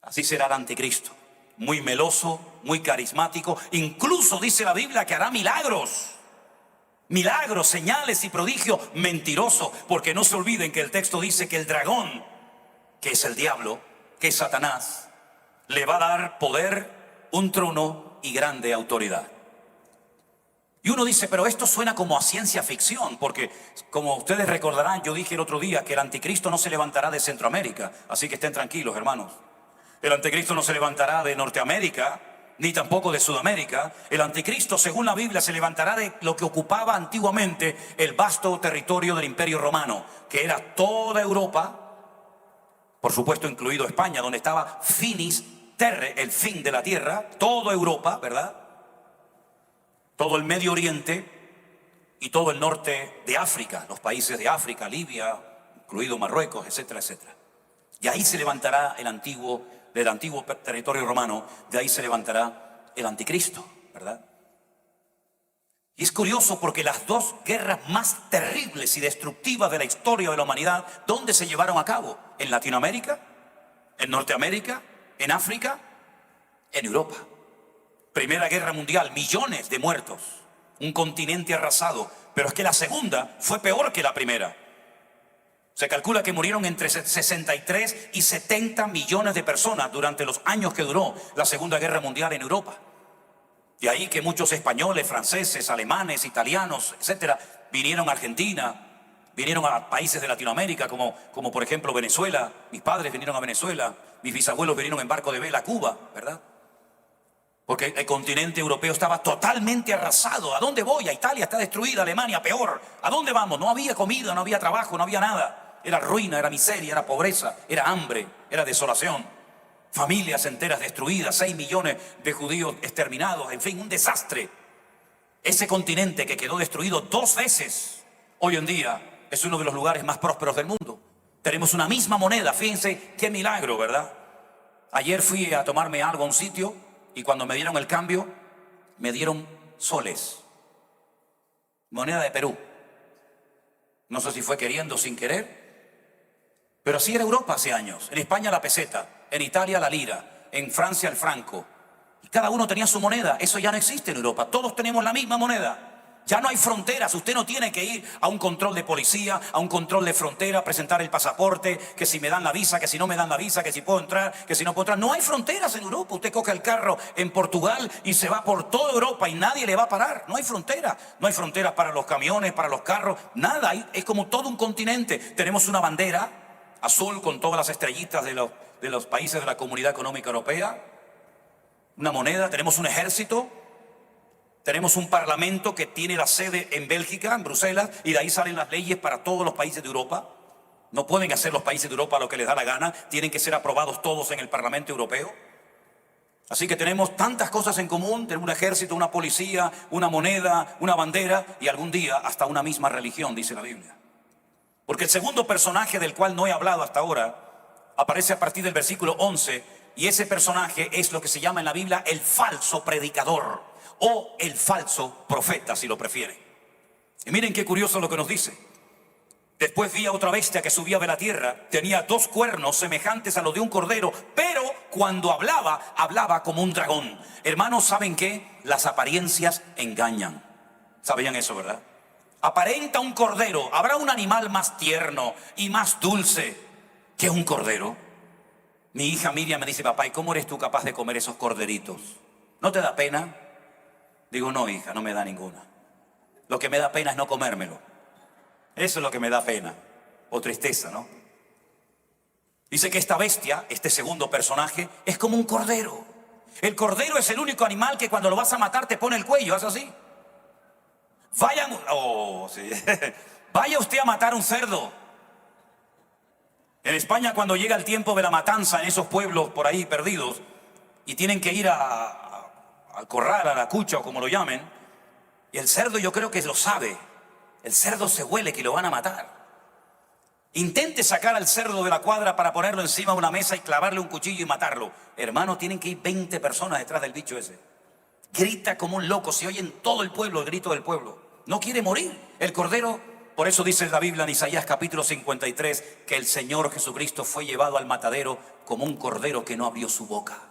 Así será el anticristo. Muy meloso, muy carismático. Incluso dice la Biblia que hará milagros. Milagros, señales y prodigios. Mentiroso, porque no se olviden que el texto dice que el dragón, que es el diablo, que es Satanás, le va a dar poder, un trono y grande autoridad. Y uno dice, pero esto suena como a ciencia ficción, porque como ustedes recordarán, yo dije el otro día que el anticristo no se levantará de Centroamérica, así que estén tranquilos, hermanos. El anticristo no se levantará de Norteamérica, ni tampoco de Sudamérica. El anticristo, según la Biblia, se levantará de lo que ocupaba antiguamente el vasto territorio del Imperio Romano, que era toda Europa, por supuesto incluido España, donde estaba finis terre, el fin de la tierra, toda Europa, ¿verdad? Todo el Medio Oriente y todo el norte de África, los países de África, Libia, incluido Marruecos, etcétera, etcétera. Y ahí se levantará del antiguo territorio romano, de ahí se levantará el anticristo, ¿verdad? Y es curioso porque las 2 guerras más terribles y destructivas de la historia de la humanidad, ¿dónde se llevaron a cabo? ¿En Latinoamérica? ¿En Norteamérica? ¿En África? En Europa. Primera Guerra Mundial, millones de muertos, un continente arrasado. Pero es que la segunda fue peor que la primera. Se calcula que murieron entre 63 y 70 millones de personas durante los años que duró la Segunda Guerra Mundial en Europa. De ahí que muchos españoles, franceses, alemanes, italianos, etcétera, vinieron a Argentina, vinieron a países de Latinoamérica, como por ejemplo Venezuela. Mis padres vinieron a Venezuela, mis bisabuelos vinieron en barco de vela a Cuba, ¿verdad? Porque el continente europeo estaba totalmente arrasado. ¿A dónde voy? A Italia está destruida, Alemania peor. ¿A dónde vamos? No había comida, no había trabajo, no había nada. Era ruina, era miseria, era pobreza, era hambre, era desolación. Familias enteras destruidas, 6 millones de judíos exterminados, en fin, un desastre. Ese continente que quedó destruido 2 veces, hoy en día es uno de los lugares más prósperos del mundo. Tenemos una misma moneda, fíjense qué milagro, ¿verdad? Ayer fui a tomarme algo a un sitio y cuando me dieron el cambio, me dieron soles. Moneda de Perú. No sé si fue queriendo o sin querer, pero así era Europa hace años. En España la peseta, en Italia la lira, en Francia el franco. Y cada uno tenía su moneda. Eso ya no existe en Europa. Todos tenemos la misma moneda. Ya no hay fronteras. Usted no tiene que ir a un control de policía, a un control de frontera, presentar el pasaporte, que si me dan la visa, que si no me dan la visa, que si puedo entrar, que si no puedo entrar. No hay fronteras en Europa. Usted coge el carro en Portugal y se va por toda Europa y nadie le va a parar. No hay frontera. No hay fronteras para los camiones, para los carros, nada. Es como todo un continente. Tenemos una bandera azul con todas las estrellitas de los países de la Comunidad Económica Europea. Una moneda. Tenemos un ejército. Tenemos un parlamento que tiene la sede en Bélgica, en Bruselas, y de ahí salen las leyes para todos los países de Europa. No pueden hacer los países de Europa lo que les da la gana, tienen que ser aprobados todos en el Parlamento Europeo. Así que tenemos tantas cosas en común, tenemos un ejército, una policía, una moneda, una bandera y algún día hasta una misma religión, dice la Biblia. Porque el segundo personaje del cual no he hablado hasta ahora aparece a partir del versículo 11 y ese personaje es lo que se llama en la Biblia el falso predicador. O el falso profeta, si lo prefiere. Y miren qué curioso lo que nos dice. Después vi a otra bestia que subía de la tierra. Tenía 2 cuernos semejantes a los de un cordero, pero cuando hablaba, hablaba como un dragón. Hermanos, ¿saben qué? Las apariencias engañan. ¿Sabían eso, verdad? Aparenta un cordero. ¿Habrá un animal más tierno y más dulce que un cordero? Mi hija Miriam me dice, papá, ¿y cómo eres tú capaz de comer esos corderitos? ¿No te da pena? Digo, no, hija, no me da ninguna. Lo que me da pena es no comérmelo. Eso es lo que me da pena. O tristeza, ¿no? Dice que esta bestia, este segundo personaje, es como un cordero. El cordero es el único animal que cuando lo vas a matar te pone el cuello, ¿es así? Sí. Vaya usted a matar un cerdo. En España, cuando llega el tiempo de la matanza en esos pueblos por ahí perdidos y tienen que ir al corral, a la cucha o como lo llamen, y el cerdo yo creo que lo sabe. El cerdo se huele que lo van a matar. Intente sacar al cerdo de la cuadra para ponerlo encima de una mesa y clavarle un cuchillo y matarlo. Hermano, tienen que ir 20 personas detrás del bicho ese. Grita como un loco, se oye en todo el pueblo el grito del pueblo. No quiere morir. El cordero, por eso dice la Biblia en Isaías capítulo 53, que el Señor Jesucristo fue llevado al matadero como un cordero que no abrió su boca.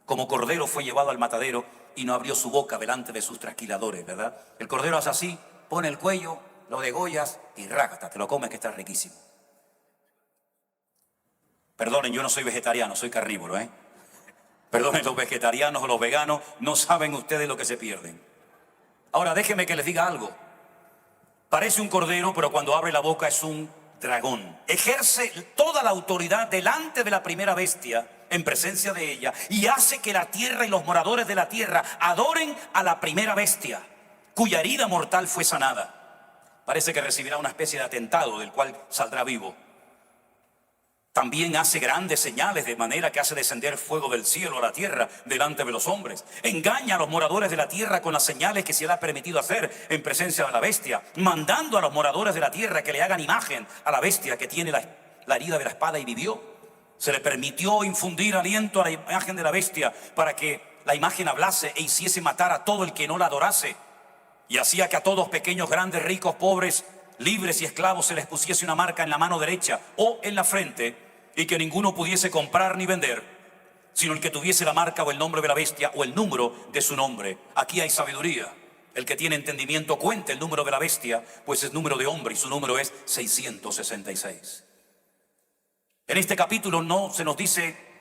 Como cordero fue llevado al matadero y no abrió su boca delante de sus trasquiladores, ¿verdad? El cordero hace así, pone el cuello, lo degollas y rácata, te lo comes que está riquísimo. Perdonen, yo no soy vegetariano, soy carnívoro, ¿eh? Perdonen, los vegetarianos o los veganos, no saben ustedes lo que se pierden. Ahora, déjenme que les diga algo. Parece un cordero, pero cuando abre la boca es un dragón. Ejerce toda la autoridad delante de la primera bestia, en presencia de ella, y hace que la tierra y los moradores de la tierra adoren a la primera bestia, cuya herida mortal fue sanada. Parece que recibirá una especie de atentado del cual saldrá vivo. También hace grandes señales, de manera que hace descender fuego del cielo a la tierra delante de los hombres. Engaña a los moradores de la tierra con las señales que se le ha permitido hacer en presencia de la bestia, mandando a los moradores de la tierra que le hagan imagen a la bestia que tiene la herida de la espada y vivió. Se le permitió infundir aliento a la imagen de la bestia para que la imagen hablase e hiciese matar a todo el que no la adorase. Y hacía que a todos, pequeños, grandes, ricos, pobres, libres y esclavos, se les pusiese una marca en la mano derecha o en la frente, y que ninguno pudiese comprar ni vender, sino el que tuviese la marca o el nombre de la bestia o el número de su nombre. Aquí hay sabiduría. El que tiene entendimiento cuente el número de la bestia, pues es número de hombre y su número es 666. En este capítulo no se nos dice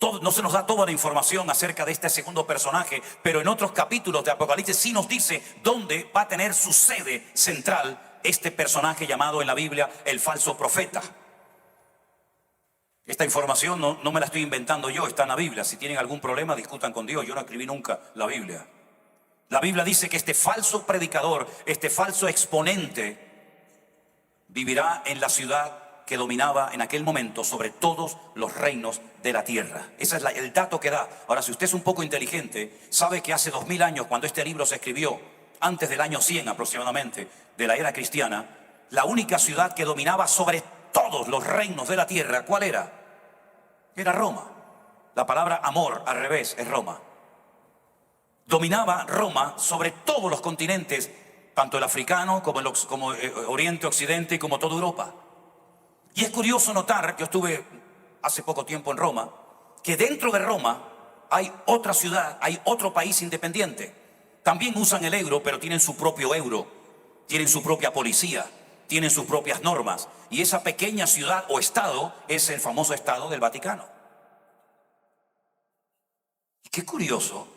no se nos da toda la información acerca de este segundo personaje, pero en otros capítulos de Apocalipsis sí nos dice dónde va a tener su sede central este personaje llamado en la Biblia el falso profeta. Esta información no me la estoy inventando yo, está en la Biblia. Si tienen algún problema, discutan con Dios. Yo no escribí nunca la Biblia. La Biblia dice que este falso predicador, este falso exponente, vivirá en la ciudad que dominaba en aquel momento sobre todos los reinos de la tierra. Ese es el dato que da. Ahora, si usted es un poco inteligente, sabe que hace 2000 años, cuando este libro se escribió, antes del año 100 aproximadamente, de la era cristiana, la única ciudad que dominaba sobre todos los reinos de la tierra, ¿cuál era? Era Roma. La palabra amor al revés es Roma. Dominaba Roma sobre todos los continentes, tanto el africano como Oriente, Occidente y como toda Europa. Y es curioso notar, yo estuve hace poco tiempo en Roma, que dentro de Roma hay otra ciudad, hay otro país independiente. También usan el euro, pero tienen su propio euro, tienen su propia policía, tienen sus propias normas. Y esa pequeña ciudad o estado es el famoso Estado del Vaticano. Y qué curioso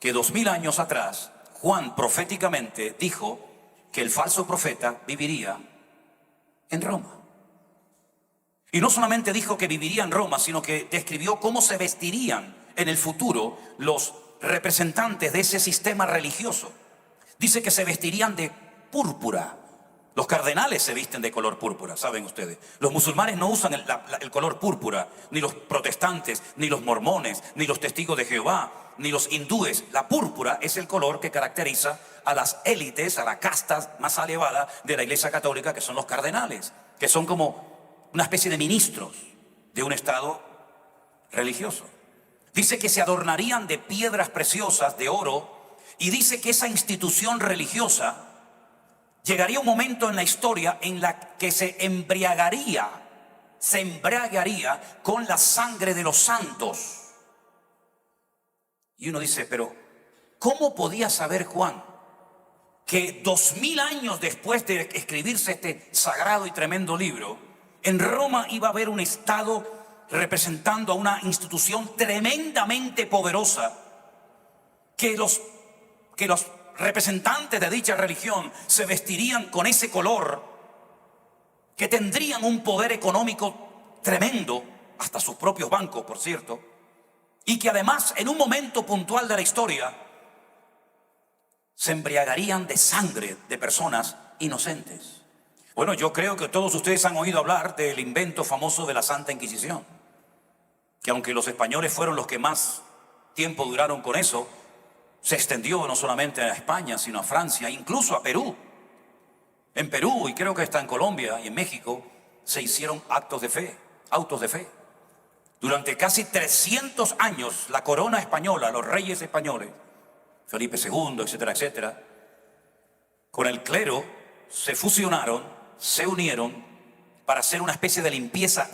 que 2000 años atrás, Juan proféticamente dijo que el falso profeta viviría en Roma. Y no solamente dijo que viviría en Roma, sino que describió cómo se vestirían en el futuro los representantes de ese sistema religioso. Dice que se vestirían de púrpura. Los cardenales se visten de color púrpura, saben ustedes. Los musulmanes no usan el color púrpura, ni los protestantes, ni los mormones, ni los testigos de Jehová, ni los hindúes. La púrpura es el color que caracteriza a las élites, a la casta más elevada de la Iglesia Católica, que son los cardenales, que son como una especie de ministros de un estado religioso. Dice que se adornarían de piedras preciosas, de oro, y dice que esa institución religiosa llegaría un momento en la historia en la que se embriagaría con la sangre de los santos. Y uno dice, pero ¿cómo podía saber Juan que 2000 años después de escribirse este sagrado y tremendo libro, en Roma iba a haber un estado representando a una institución tremendamente poderosa, que los representantes de dicha religión se vestirían con ese color, que tendrían un poder económico tremendo, hasta sus propios bancos, por cierto, y que además en un momento puntual de la historia se embriagarían de sangre de personas inocentes. Bueno, yo creo que todos ustedes han oído hablar del invento famoso de la Santa Inquisición, que aunque los españoles fueron los que más tiempo duraron con eso, se extendió no solamente a España, sino a Francia, incluso a Perú. En Perú, y creo que está en Colombia y en México, se hicieron autos de fe. Durante casi 300 años, la corona española, los reyes españoles, Felipe II, etcétera, etcétera, con el clero se fusionaron, se unieron para hacer una especie de limpieza,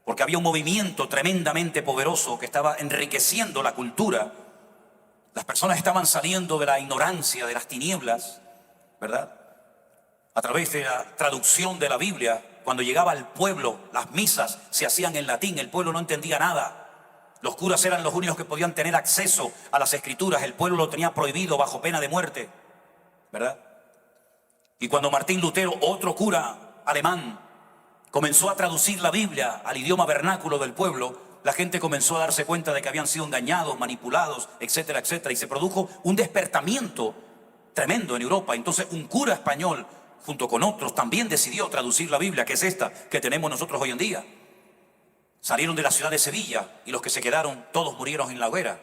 porque había un movimiento tremendamente poderoso que estaba enriqueciendo la cultura. Las personas estaban saliendo de la ignorancia, de las tinieblas, ¿verdad? A través de la traducción de la Biblia, cuando llegaba al pueblo, las misas se hacían en latín, el pueblo no entendía nada. Los curas eran los únicos que podían tener acceso a las escrituras, el pueblo lo tenía prohibido bajo pena de muerte, ¿verdad? Y cuando Martín Lutero, otro cura alemán, comenzó a traducir la Biblia al idioma vernáculo del pueblo, la gente comenzó a darse cuenta de que habían sido engañados, manipulados, etcétera, etcétera, y se produjo un despertamiento tremendo en Europa. Entonces un cura español, junto con otros, también decidió traducir la Biblia, que es esta que tenemos nosotros hoy en día. Salieron de la ciudad de Sevilla y los que se quedaron, todos murieron en la hoguera.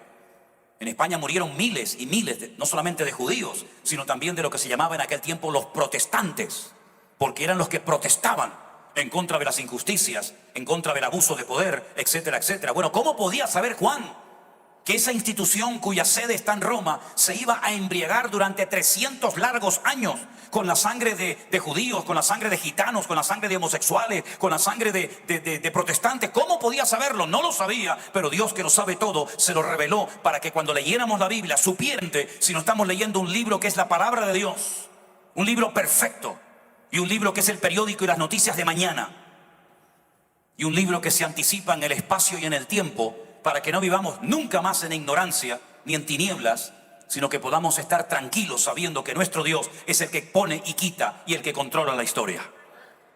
En España murieron miles y miles, no solamente de judíos, sino también de lo que se llamaba en aquel tiempo los protestantes, porque eran los que protestaban en contra de las injusticias, en contra del abuso de poder, etcétera, etcétera. Bueno, ¿cómo podía saber Juan que esa institución cuya sede está en Roma se iba a embriagar durante 300 largos años con la sangre de judíos, con la sangre de gitanos, con la sangre de homosexuales, con la sangre de protestantes? ¿Cómo podía saberlo? No lo sabía, pero Dios, que lo sabe todo, se lo reveló para que cuando leyéramos la Biblia supieran si no estamos leyendo un libro que es la palabra de Dios, un libro perfecto, y un libro que es el periódico y las noticias de mañana, y un libro que se anticipa en el espacio y en el tiempo, para que no vivamos nunca más en ignorancia ni en tinieblas, sino que podamos estar tranquilos sabiendo que nuestro Dios es el que pone y quita y el que controla la historia.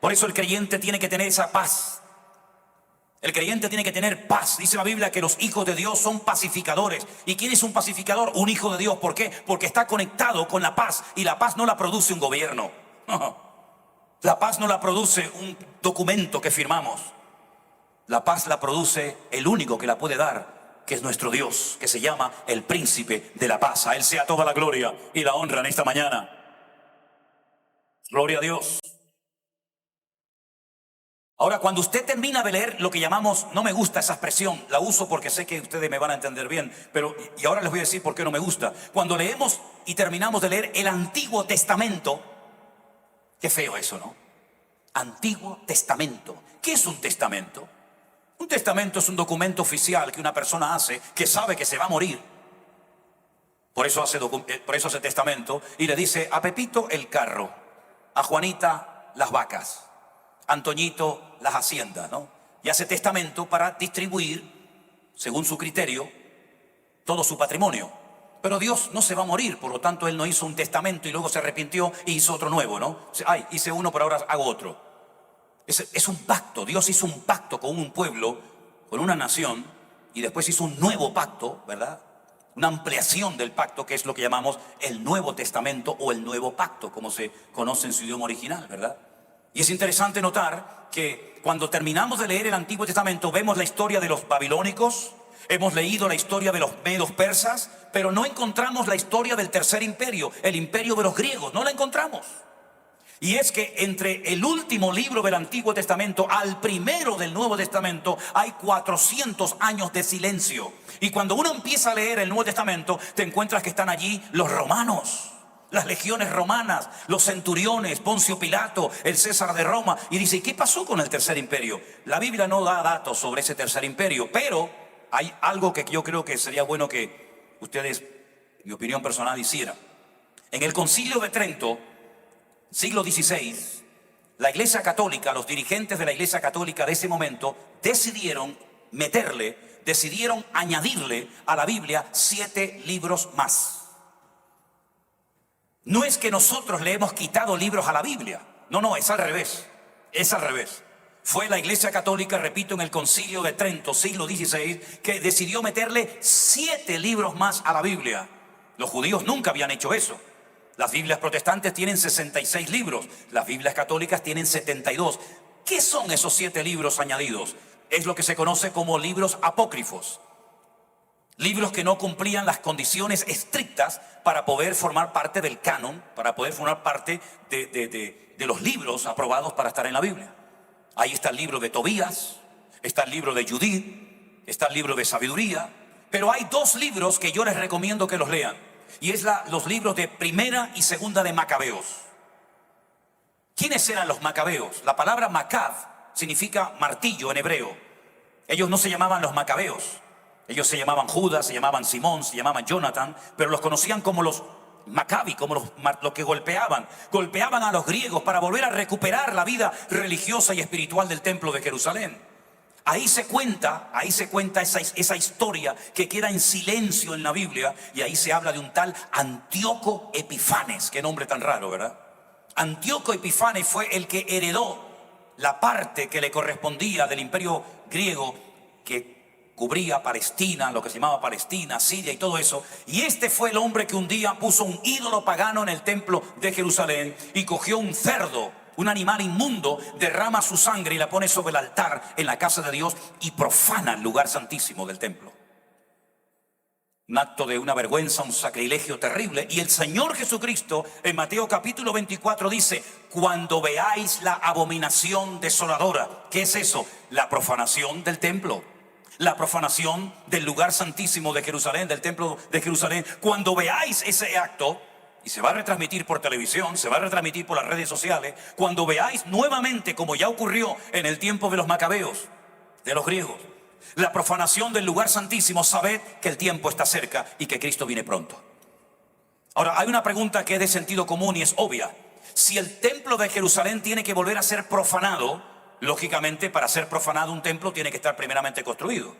Por eso el creyente tiene que tener esa paz. El creyente tiene que tener paz. Dice la Biblia que los hijos de Dios son pacificadores. ¿Y quién es un pacificador? Un hijo de Dios. ¿Por qué? Porque está conectado con la paz, y la paz no la produce un gobierno. La paz no la produce un documento que firmamos. La paz la produce el único que la puede dar, que es nuestro Dios, que se llama el Príncipe de la Paz. A Él sea toda la gloria y la honra en esta mañana. Gloria a Dios. Ahora, cuando usted termina de leer lo que llamamos, no me gusta esa expresión, la uso porque sé que ustedes me van a entender bien, pero y ahora les voy a decir por qué no me gusta. Cuando leemos y terminamos de leer el Antiguo Testamento, qué feo eso, ¿no? Antiguo Testamento. ¿Qué es un testamento? Un testamento es un documento oficial que una persona hace que sabe que se va a morir. Por eso hace testamento y le dice a Pepito el carro, a Juanita las vacas, a Antoñito las haciendas, ¿no? Y hace testamento para distribuir, según su criterio, todo su patrimonio. Pero Dios no se va a morir, por lo tanto Él no hizo un testamento y luego se arrepintió y hizo otro nuevo, ¿no? Ay, hice uno, pero ahora hago otro. Es un pacto. Dios hizo un pacto con un pueblo, con una nación, y después hizo un nuevo pacto, ¿verdad? Una ampliación del pacto, que es lo que llamamos el Nuevo Testamento o el Nuevo Pacto, como se conoce en su idioma original, ¿verdad? Y es interesante notar que cuando terminamos de leer el Antiguo Testamento vemos la historia de los babilónicos, hemos leído la historia de los medos persas, pero no encontramos la historia del Tercer Imperio, el imperio de los griegos, no la encontramos. Y es que entre el último libro del Antiguo Testamento al primero del Nuevo Testamento hay 400 años de silencio. Y cuando uno empieza a leer el Nuevo Testamento, te encuentras que están allí los romanos, las legiones romanas, los centuriones, Poncio Pilato, el César de Roma. Y dice, ¿qué pasó con el Tercer Imperio? La Biblia no da datos sobre ese Tercer Imperio, pero hay algo que yo creo que sería bueno que ustedes, mi opinión personal, hicieran. En el Concilio de Trento, siglo XVI, la Iglesia Católica, los dirigentes de la Iglesia Católica de ese momento decidieron añadirle a la Biblia 7 libros más. No es que nosotros le hemos quitado libros a la Biblia, no, es al revés, Fue la Iglesia Católica, repito, en el Concilio de Trento, siglo XVI, que decidió meterle 7 libros más a la Biblia. Los judíos nunca habían hecho eso. Las Biblias protestantes tienen 66 libros, las Biblias católicas tienen 72. ¿Qué son esos 7 libros añadidos? Es lo que se conoce como libros apócrifos. Libros que no cumplían las condiciones estrictas para poder formar parte del canon, para poder formar parte de los libros aprobados para estar en la Biblia. Ahí está el libro de Tobías, está el libro de Judith, está el libro de Sabiduría, pero hay 2 libros que yo les recomiendo que los lean. Y es los libros de Primera y Segunda de Macabeos. ¿Quiénes eran los macabeos? La palabra macab significa martillo en hebreo. Ellos no se llamaban los macabeos. Ellos se llamaban Judas, se llamaban Simón, se llamaban Jonathan, pero los conocían como los Maccabi, como los que golpeaban a los griegos para volver a recuperar la vida religiosa y espiritual del templo de Jerusalén. Ahí se cuenta esa historia que queda en silencio en la Biblia, y ahí se habla de un tal Antíoco Epifanes. Qué nombre tan raro, ¿verdad? Antíoco Epifanes fue el que heredó la parte que le correspondía del imperio griego que cubría Palestina, lo que se llamaba Palestina, Siria y todo eso. Y este fue el hombre que un día puso un ídolo pagano en el templo de Jerusalén y cogió un cerdo, un animal inmundo, derrama su sangre y la pone sobre el altar en la casa de Dios y profana el lugar santísimo del templo. Un acto de una vergüenza, un sacrilegio terrible. Y el Señor Jesucristo en Mateo capítulo 24 dice: cuando veáis la abominación desoladora. ¿Qué es eso? La profanación del templo, la profanación del lugar santísimo de Jerusalén, del templo de Jerusalén. Cuando veáis ese acto, y se va a retransmitir por televisión, se va a retransmitir por las redes sociales, cuando veáis nuevamente, como ya ocurrió en el tiempo de los macabeos, de los griegos, la profanación del lugar santísimo, sabed que el tiempo está cerca y que Cristo viene pronto. Ahora, hay una pregunta que es de sentido común y es obvia. Si el templo de Jerusalén tiene que volver a ser profanado, lógicamente para ser profanado un templo tiene que estar primeramente construido.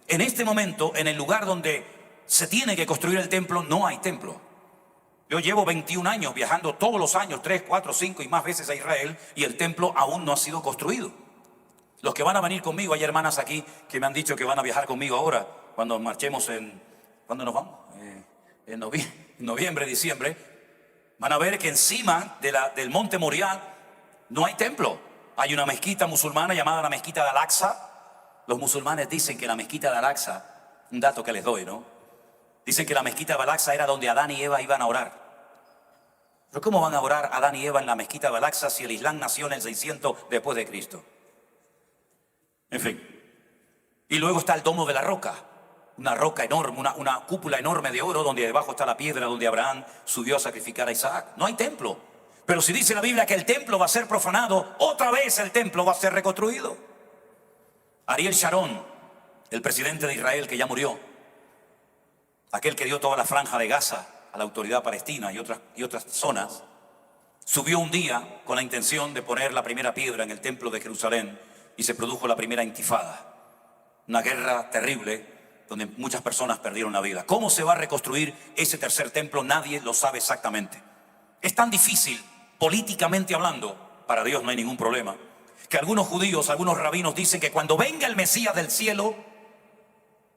En este momento, en el lugar donde se tiene que construir el templo, no hay templo. Yo llevo 21 años viajando todos los años, 3, 4, 5 y más veces a Israel, y el templo aún no ha sido construido. Los que van a venir conmigo, hay hermanas aquí que me han dicho que van a viajar conmigo ahora, cuando marchemos ¿cuándo nos vamos? En noviembre, diciembre. Van a ver que encima del monte Moriah no hay templo. Hay una mezquita musulmana llamada la mezquita de Al-Aqsa. Los musulmanes dicen que la mezquita de Al-Aqsa, un dato que les doy, ¿no? Dicen que la mezquita de Al-Aqsa era donde Adán y Eva iban a orar. Pero ¿cómo van a orar Adán y Eva en la mezquita de Al-Aqsa si el Islam nació en el 600 después de Cristo? En fin. Y luego está el domo de la roca. Una roca enorme, una cúpula enorme de oro donde debajo está la piedra donde Abraham subió a sacrificar a Isaac. No hay templo. Pero si dice la Biblia que el templo va a ser profanado, otra vez el templo va a ser reconstruido. Ariel Sharon, el presidente de Israel que ya murió, aquel que dio toda la franja de Gaza a la autoridad palestina y otras zonas, subió un día con la intención de poner la primera piedra en el templo de Jerusalén y se produjo la primera intifada, una guerra terrible donde muchas personas perdieron la vida. ¿Cómo se va a reconstruir ese tercer templo? Nadie lo sabe exactamente. Es tan difícil, políticamente hablando, para Dios no hay ningún problema, que algunos judíos, algunos rabinos dicen que cuando venga el Mesías del cielo,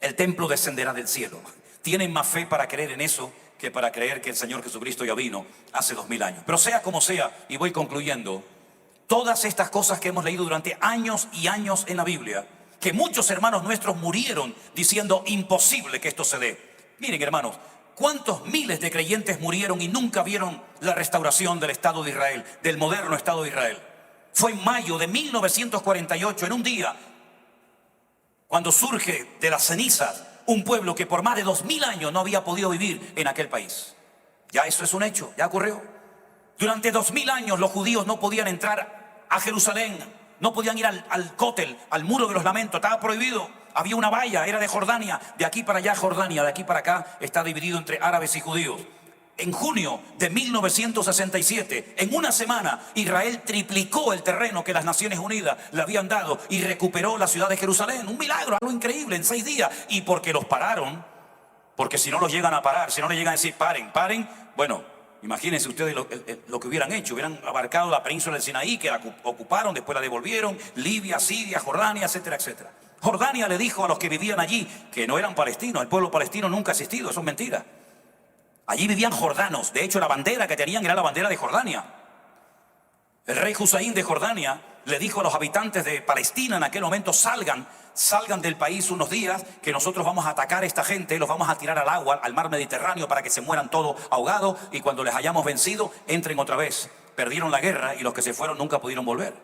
el templo descenderá del cielo. Tienen más fe para creer en eso que para creer que el Señor Jesucristo ya vino hace 2000 años. Pero sea como sea, y voy concluyendo, todas estas cosas que hemos leído durante años y años en la Biblia, que muchos hermanos nuestros murieron diciendo imposible que esto se dé. Miren, hermanos, ¿cuántos miles de creyentes murieron y nunca vieron la restauración del Estado de Israel, del moderno Estado de Israel? Fue en mayo de 1948, en un día, cuando surge de las cenizas un pueblo que por más de 2000 años no había podido vivir en aquel país. Ya eso es un hecho, ya ocurrió. Durante 2000 años los judíos no podían entrar a Jerusalén, no podían ir al Cótel, al Muro de los Lamentos, estaba prohibido. Había una valla, era de Jordania, de aquí para allá Jordania, de aquí para acá está dividido entre árabes y judíos. En junio de 1967, en una semana, Israel triplicó el terreno que las Naciones Unidas le habían dado y recuperó la ciudad de Jerusalén. Un milagro, algo increíble, en 6 días. Y porque los pararon, porque si no los llegan a parar, si no le llegan a decir paren, bueno, imagínense ustedes lo que hubieran hecho. Hubieran abarcado la península del Sinaí, que la ocuparon, después la devolvieron, Libia, Siria, Jordania, etcétera, etcétera. Jordania le dijo a los que vivían allí que no eran palestinos. El pueblo palestino nunca ha existido, eso es mentira. Allí vivían jordanos. De hecho, la bandera que tenían era la bandera de Jordania. El rey Hussein de Jordania le dijo a los habitantes de Palestina en aquel momento: salgan del país unos días, que nosotros vamos a atacar a esta gente, los vamos a tirar al agua, al mar Mediterráneo, para que se mueran todos ahogados, y cuando les hayamos vencido, entren otra vez. Perdieron la guerra y los que se fueron nunca pudieron volver.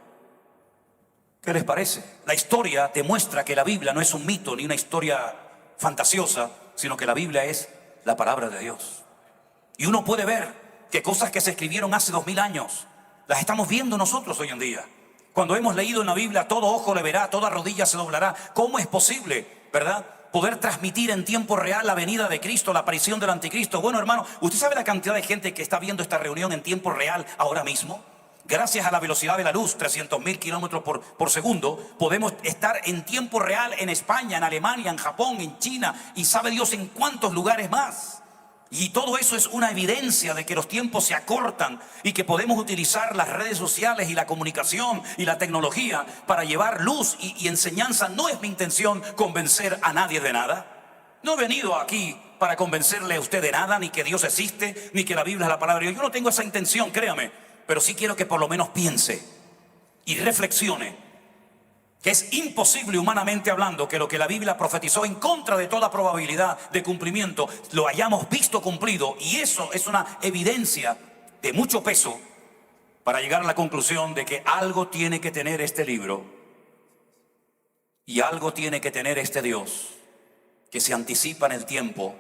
¿Qué les parece? La historia demuestra que la Biblia no es un mito ni una historia fantasiosa, sino que la Biblia es la palabra de Dios. Y uno puede ver que cosas que se escribieron hace 2000 años, las estamos viendo nosotros hoy en día. Cuando hemos leído en la Biblia, todo ojo le verá, toda rodilla se doblará. ¿Cómo es posible, verdad, poder transmitir en tiempo real la venida de Cristo, la aparición del anticristo? Bueno, hermano, ¿usted sabe la cantidad de gente que está viendo esta reunión en tiempo real ahora mismo? Gracias a la velocidad de la luz, 300.000 kilómetros por segundo, podemos estar en tiempo real en España, en Alemania, en Japón, en China, y sabe Dios en cuántos lugares más. Y todo eso es una evidencia de que los tiempos se acortan y que podemos utilizar las redes sociales y la comunicación y la tecnología para llevar luz y enseñanza. No es mi intención convencer a nadie de nada. No he venido aquí para convencerle a usted de nada, ni que Dios existe, ni que la Biblia es la palabra de Dios. Yo no tengo esa intención, créame, pero sí quiero que por lo menos piense y reflexione que es imposible humanamente hablando que lo que la Biblia profetizó en contra de toda probabilidad de cumplimiento lo hayamos visto cumplido, y eso es una evidencia de mucho peso para llegar a la conclusión de que algo tiene que tener este libro y algo tiene que tener este Dios que se anticipa en el tiempo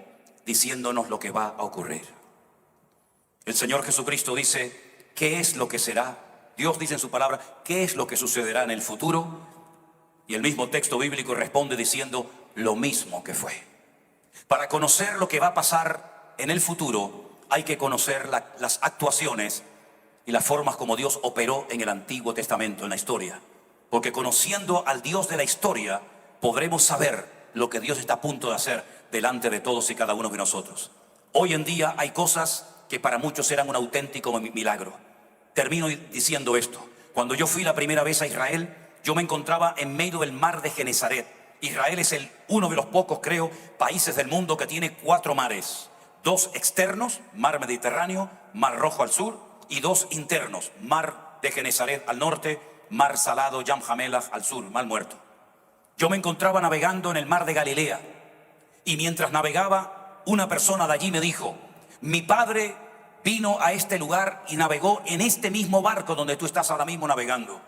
diciéndonos lo que va a ocurrir. El Señor Jesucristo dice: ¿qué es lo que será? Dios dice en su palabra: ¿qué es lo que sucederá en el futuro? Y el mismo texto bíblico responde diciendo: lo mismo que fue. Para conocer lo que va a pasar en el futuro, hay que conocer las actuaciones y las formas como Dios operó en el Antiguo Testamento, en la historia. Porque conociendo al Dios de la historia, podremos saber lo que Dios está a punto de hacer delante de todos y cada uno de nosotros. Hoy en día hay cosas que para muchos eran un auténtico milagro. Termino diciendo esto: cuando yo fui la primera vez a Israel, yo me encontraba en medio del mar de Genesaret. Israel es uno de los pocos, creo, países del mundo que tiene 4 mares. 2 externos, mar Mediterráneo, mar Rojo al sur, y 2 internos, mar de Genesaret al norte, mar Salado, Yam Hamelach al sur, mar Muerto. Yo me encontraba navegando en el mar de Galilea, y mientras navegaba, una persona de allí me dijo: mi padre vino a este lugar y navegó en este mismo barco donde tú estás ahora mismo navegando.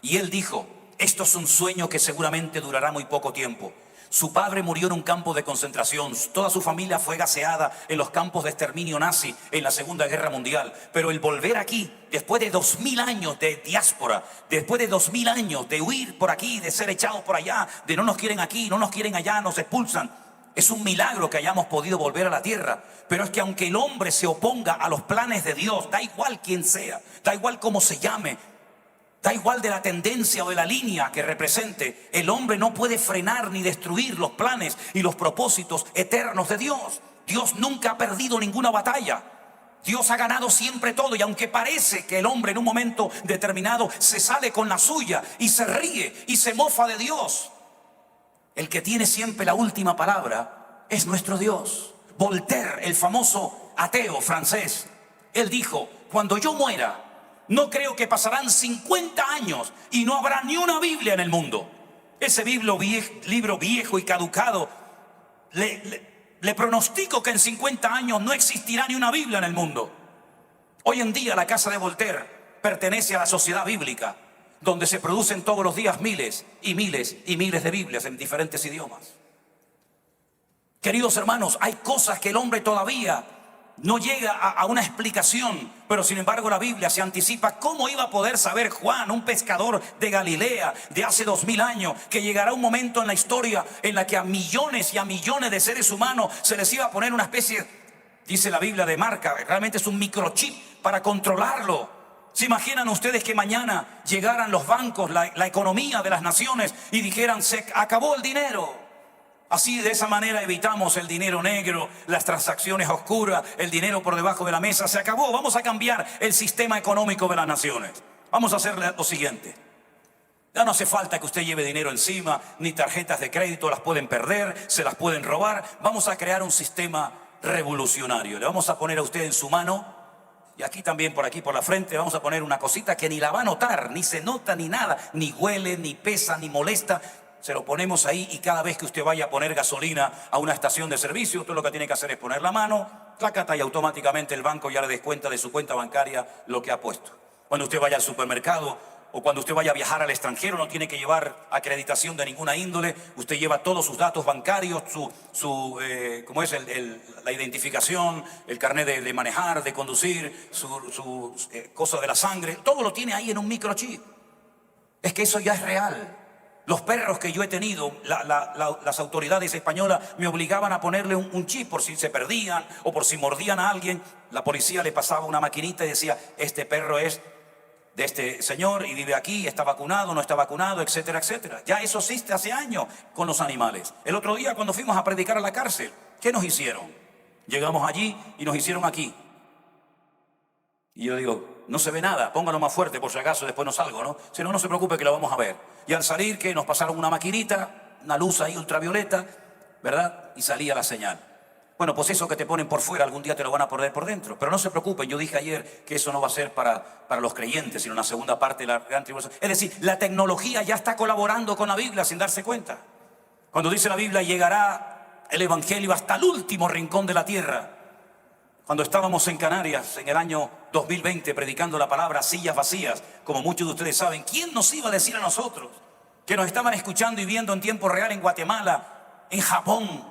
Y él dijo: esto es un sueño que seguramente durará muy poco tiempo. Su padre murió en un campo de concentración, toda su familia fue gaseada en los campos de exterminio nazi en la Segunda Guerra Mundial. Pero el volver aquí, después de 2000 años de diáspora, después de 2000 años de huir por aquí, de ser echados por allá, de no nos quieren aquí, no nos quieren allá, nos expulsan, Es un milagro que hayamos podido volver a la tierra. Pero es que aunque el hombre se oponga a los planes de Dios, da igual quién sea, da igual cómo se llame, da igual de la tendencia o de la línea que represente, el hombre no puede frenar ni destruir los planes y los propósitos eternos de Dios. Dios nunca ha perdido ninguna batalla. Dios ha ganado siempre todo, y aunque parece que el hombre en un momento determinado se sale con la suya y se ríe y se mofa de Dios, el que tiene siempre la última palabra es nuestro Dios. Voltaire, el famoso ateo francés, él dijo: cuando yo muera, no creo que pasarán 50 años y no habrá ni una Biblia en el mundo. Ese libro viejo y caducado, le pronostico que en 50 años no existirá ni una Biblia en el mundo. Hoy en día la casa de Voltaire pertenece a la Sociedad Bíblica, donde se producen todos los días miles y miles y miles de Biblias en diferentes idiomas. Queridos hermanos, hay cosas que el hombre todavía no llega a una explicación, pero sin embargo la Biblia se anticipa. ¿Cómo iba a poder saber Juan, un pescador de Galilea de hace 2000 años, que llegará un momento en la historia en la que a millones y a millones de seres humanos se les iba a poner una especie, dice la Biblia, de marca? Realmente es un microchip para controlarlo. ¿Se imaginan ustedes que mañana llegaran los bancos, la economía de las naciones, y dijeran: se acabó el dinero? Así, de esa manera evitamos el dinero negro, las transacciones oscuras, el dinero por debajo de la mesa. Se acabó. Vamos a cambiar el sistema económico de las naciones. Vamos a hacer lo siguiente. Ya no hace falta que usted lleve dinero encima, ni tarjetas de crédito, las pueden perder, se las pueden robar. Vamos a crear un sistema revolucionario. Le vamos a poner a usted en su mano, y aquí también, por aquí, por la frente, vamos a poner una cosita que ni la va a notar, ni se nota ni nada, ni huele, ni pesa, ni molesta. Se lo ponemos ahí, y cada vez que usted vaya a poner gasolina a una estación de servicio, usted lo que tiene que hacer es poner la mano, tlácata, y automáticamente el banco ya le descuenta de su cuenta bancaria lo que ha puesto. Cuando usted vaya al supermercado o cuando usted vaya a viajar al extranjero, no tiene que llevar acreditación de ninguna índole. Usted lleva todos sus datos bancarios, ¿cómo es? La identificación, el carnet de manejar, de conducir, su cosa de la sangre. Todo lo tiene ahí en un microchip. Es que eso ya es real. Los perros que yo he tenido, las autoridades españolas me obligaban a ponerle un chip por si se perdían o por si mordían a alguien. La policía le pasaba una maquinita y decía: este perro es de este señor y vive aquí, está vacunado, no está vacunado, etcétera, etcétera. Ya eso existe hace años con los animales. El otro día, cuando fuimos a predicar a la cárcel, ¿qué nos hicieron? Llegamos allí y nos hicieron aquí. Y yo digo: no se ve nada, póngalo más fuerte por si acaso después no salgo, ¿no? Si no, no se preocupe que lo vamos a ver. Y al salir, que nos pasaron una maquinita, una luz ahí ultravioleta, ¿verdad? Y salía la señal. Bueno, pues eso que te ponen por fuera, algún día te lo van a poner por dentro. Pero no se preocupen, yo dije ayer que eso no va a ser para los creyentes, sino en la segunda parte de la gran tribulación. Es decir, la tecnología ya está colaborando con la Biblia sin darse cuenta. Cuando dice la Biblia: llegará el evangelio hasta el último rincón de la tierra. Cuando estábamos en Canarias en el año 2020 predicando la palabra, sillas vacías, como muchos de ustedes saben, ¿quién nos iba a decir a nosotros que nos estaban escuchando y viendo en tiempo real en Guatemala, en Japón,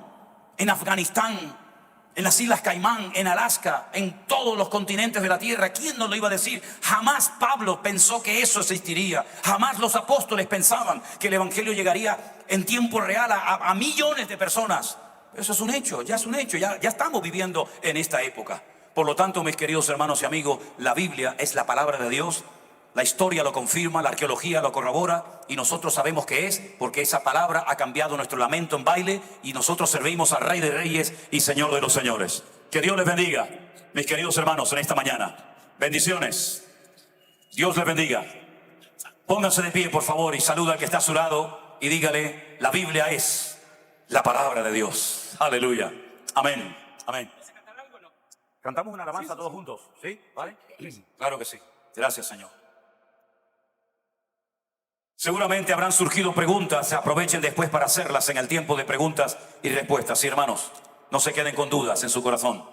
en Afganistán, en las Islas Caimán, en Alaska, en todos los continentes de la tierra? ¿Quién nos lo iba a decir? Jamás Pablo pensó que eso existiría. Jamás los apóstoles pensaban que el evangelio llegaría en tiempo real a millones de personas. Eso es un hecho, ya es un hecho, ya estamos viviendo en esta época. Por lo tanto, mis queridos hermanos y amigos, la Biblia es la palabra de Dios. La historia lo confirma, la arqueología lo corrobora, y nosotros sabemos que es porque esa palabra ha cambiado nuestro lamento en baile, y nosotros servimos al Rey de Reyes y Señor de los Señores. Que Dios les bendiga, mis queridos hermanos, en esta mañana. Bendiciones. Dios les bendiga. Pónganse de pie, por favor, y saluda al que está a su lado y dígale: la Biblia es la palabra de Dios. Aleluya. Amén. Amén. ¿Cantamos una alabanza todos juntos? ¿Sí? ¿Vale? Claro que sí. Gracias, Señor. Seguramente habrán surgido preguntas. Aprovechen después para hacerlas en el tiempo de preguntas y respuestas. Sí, hermanos, no se queden con dudas en su corazón.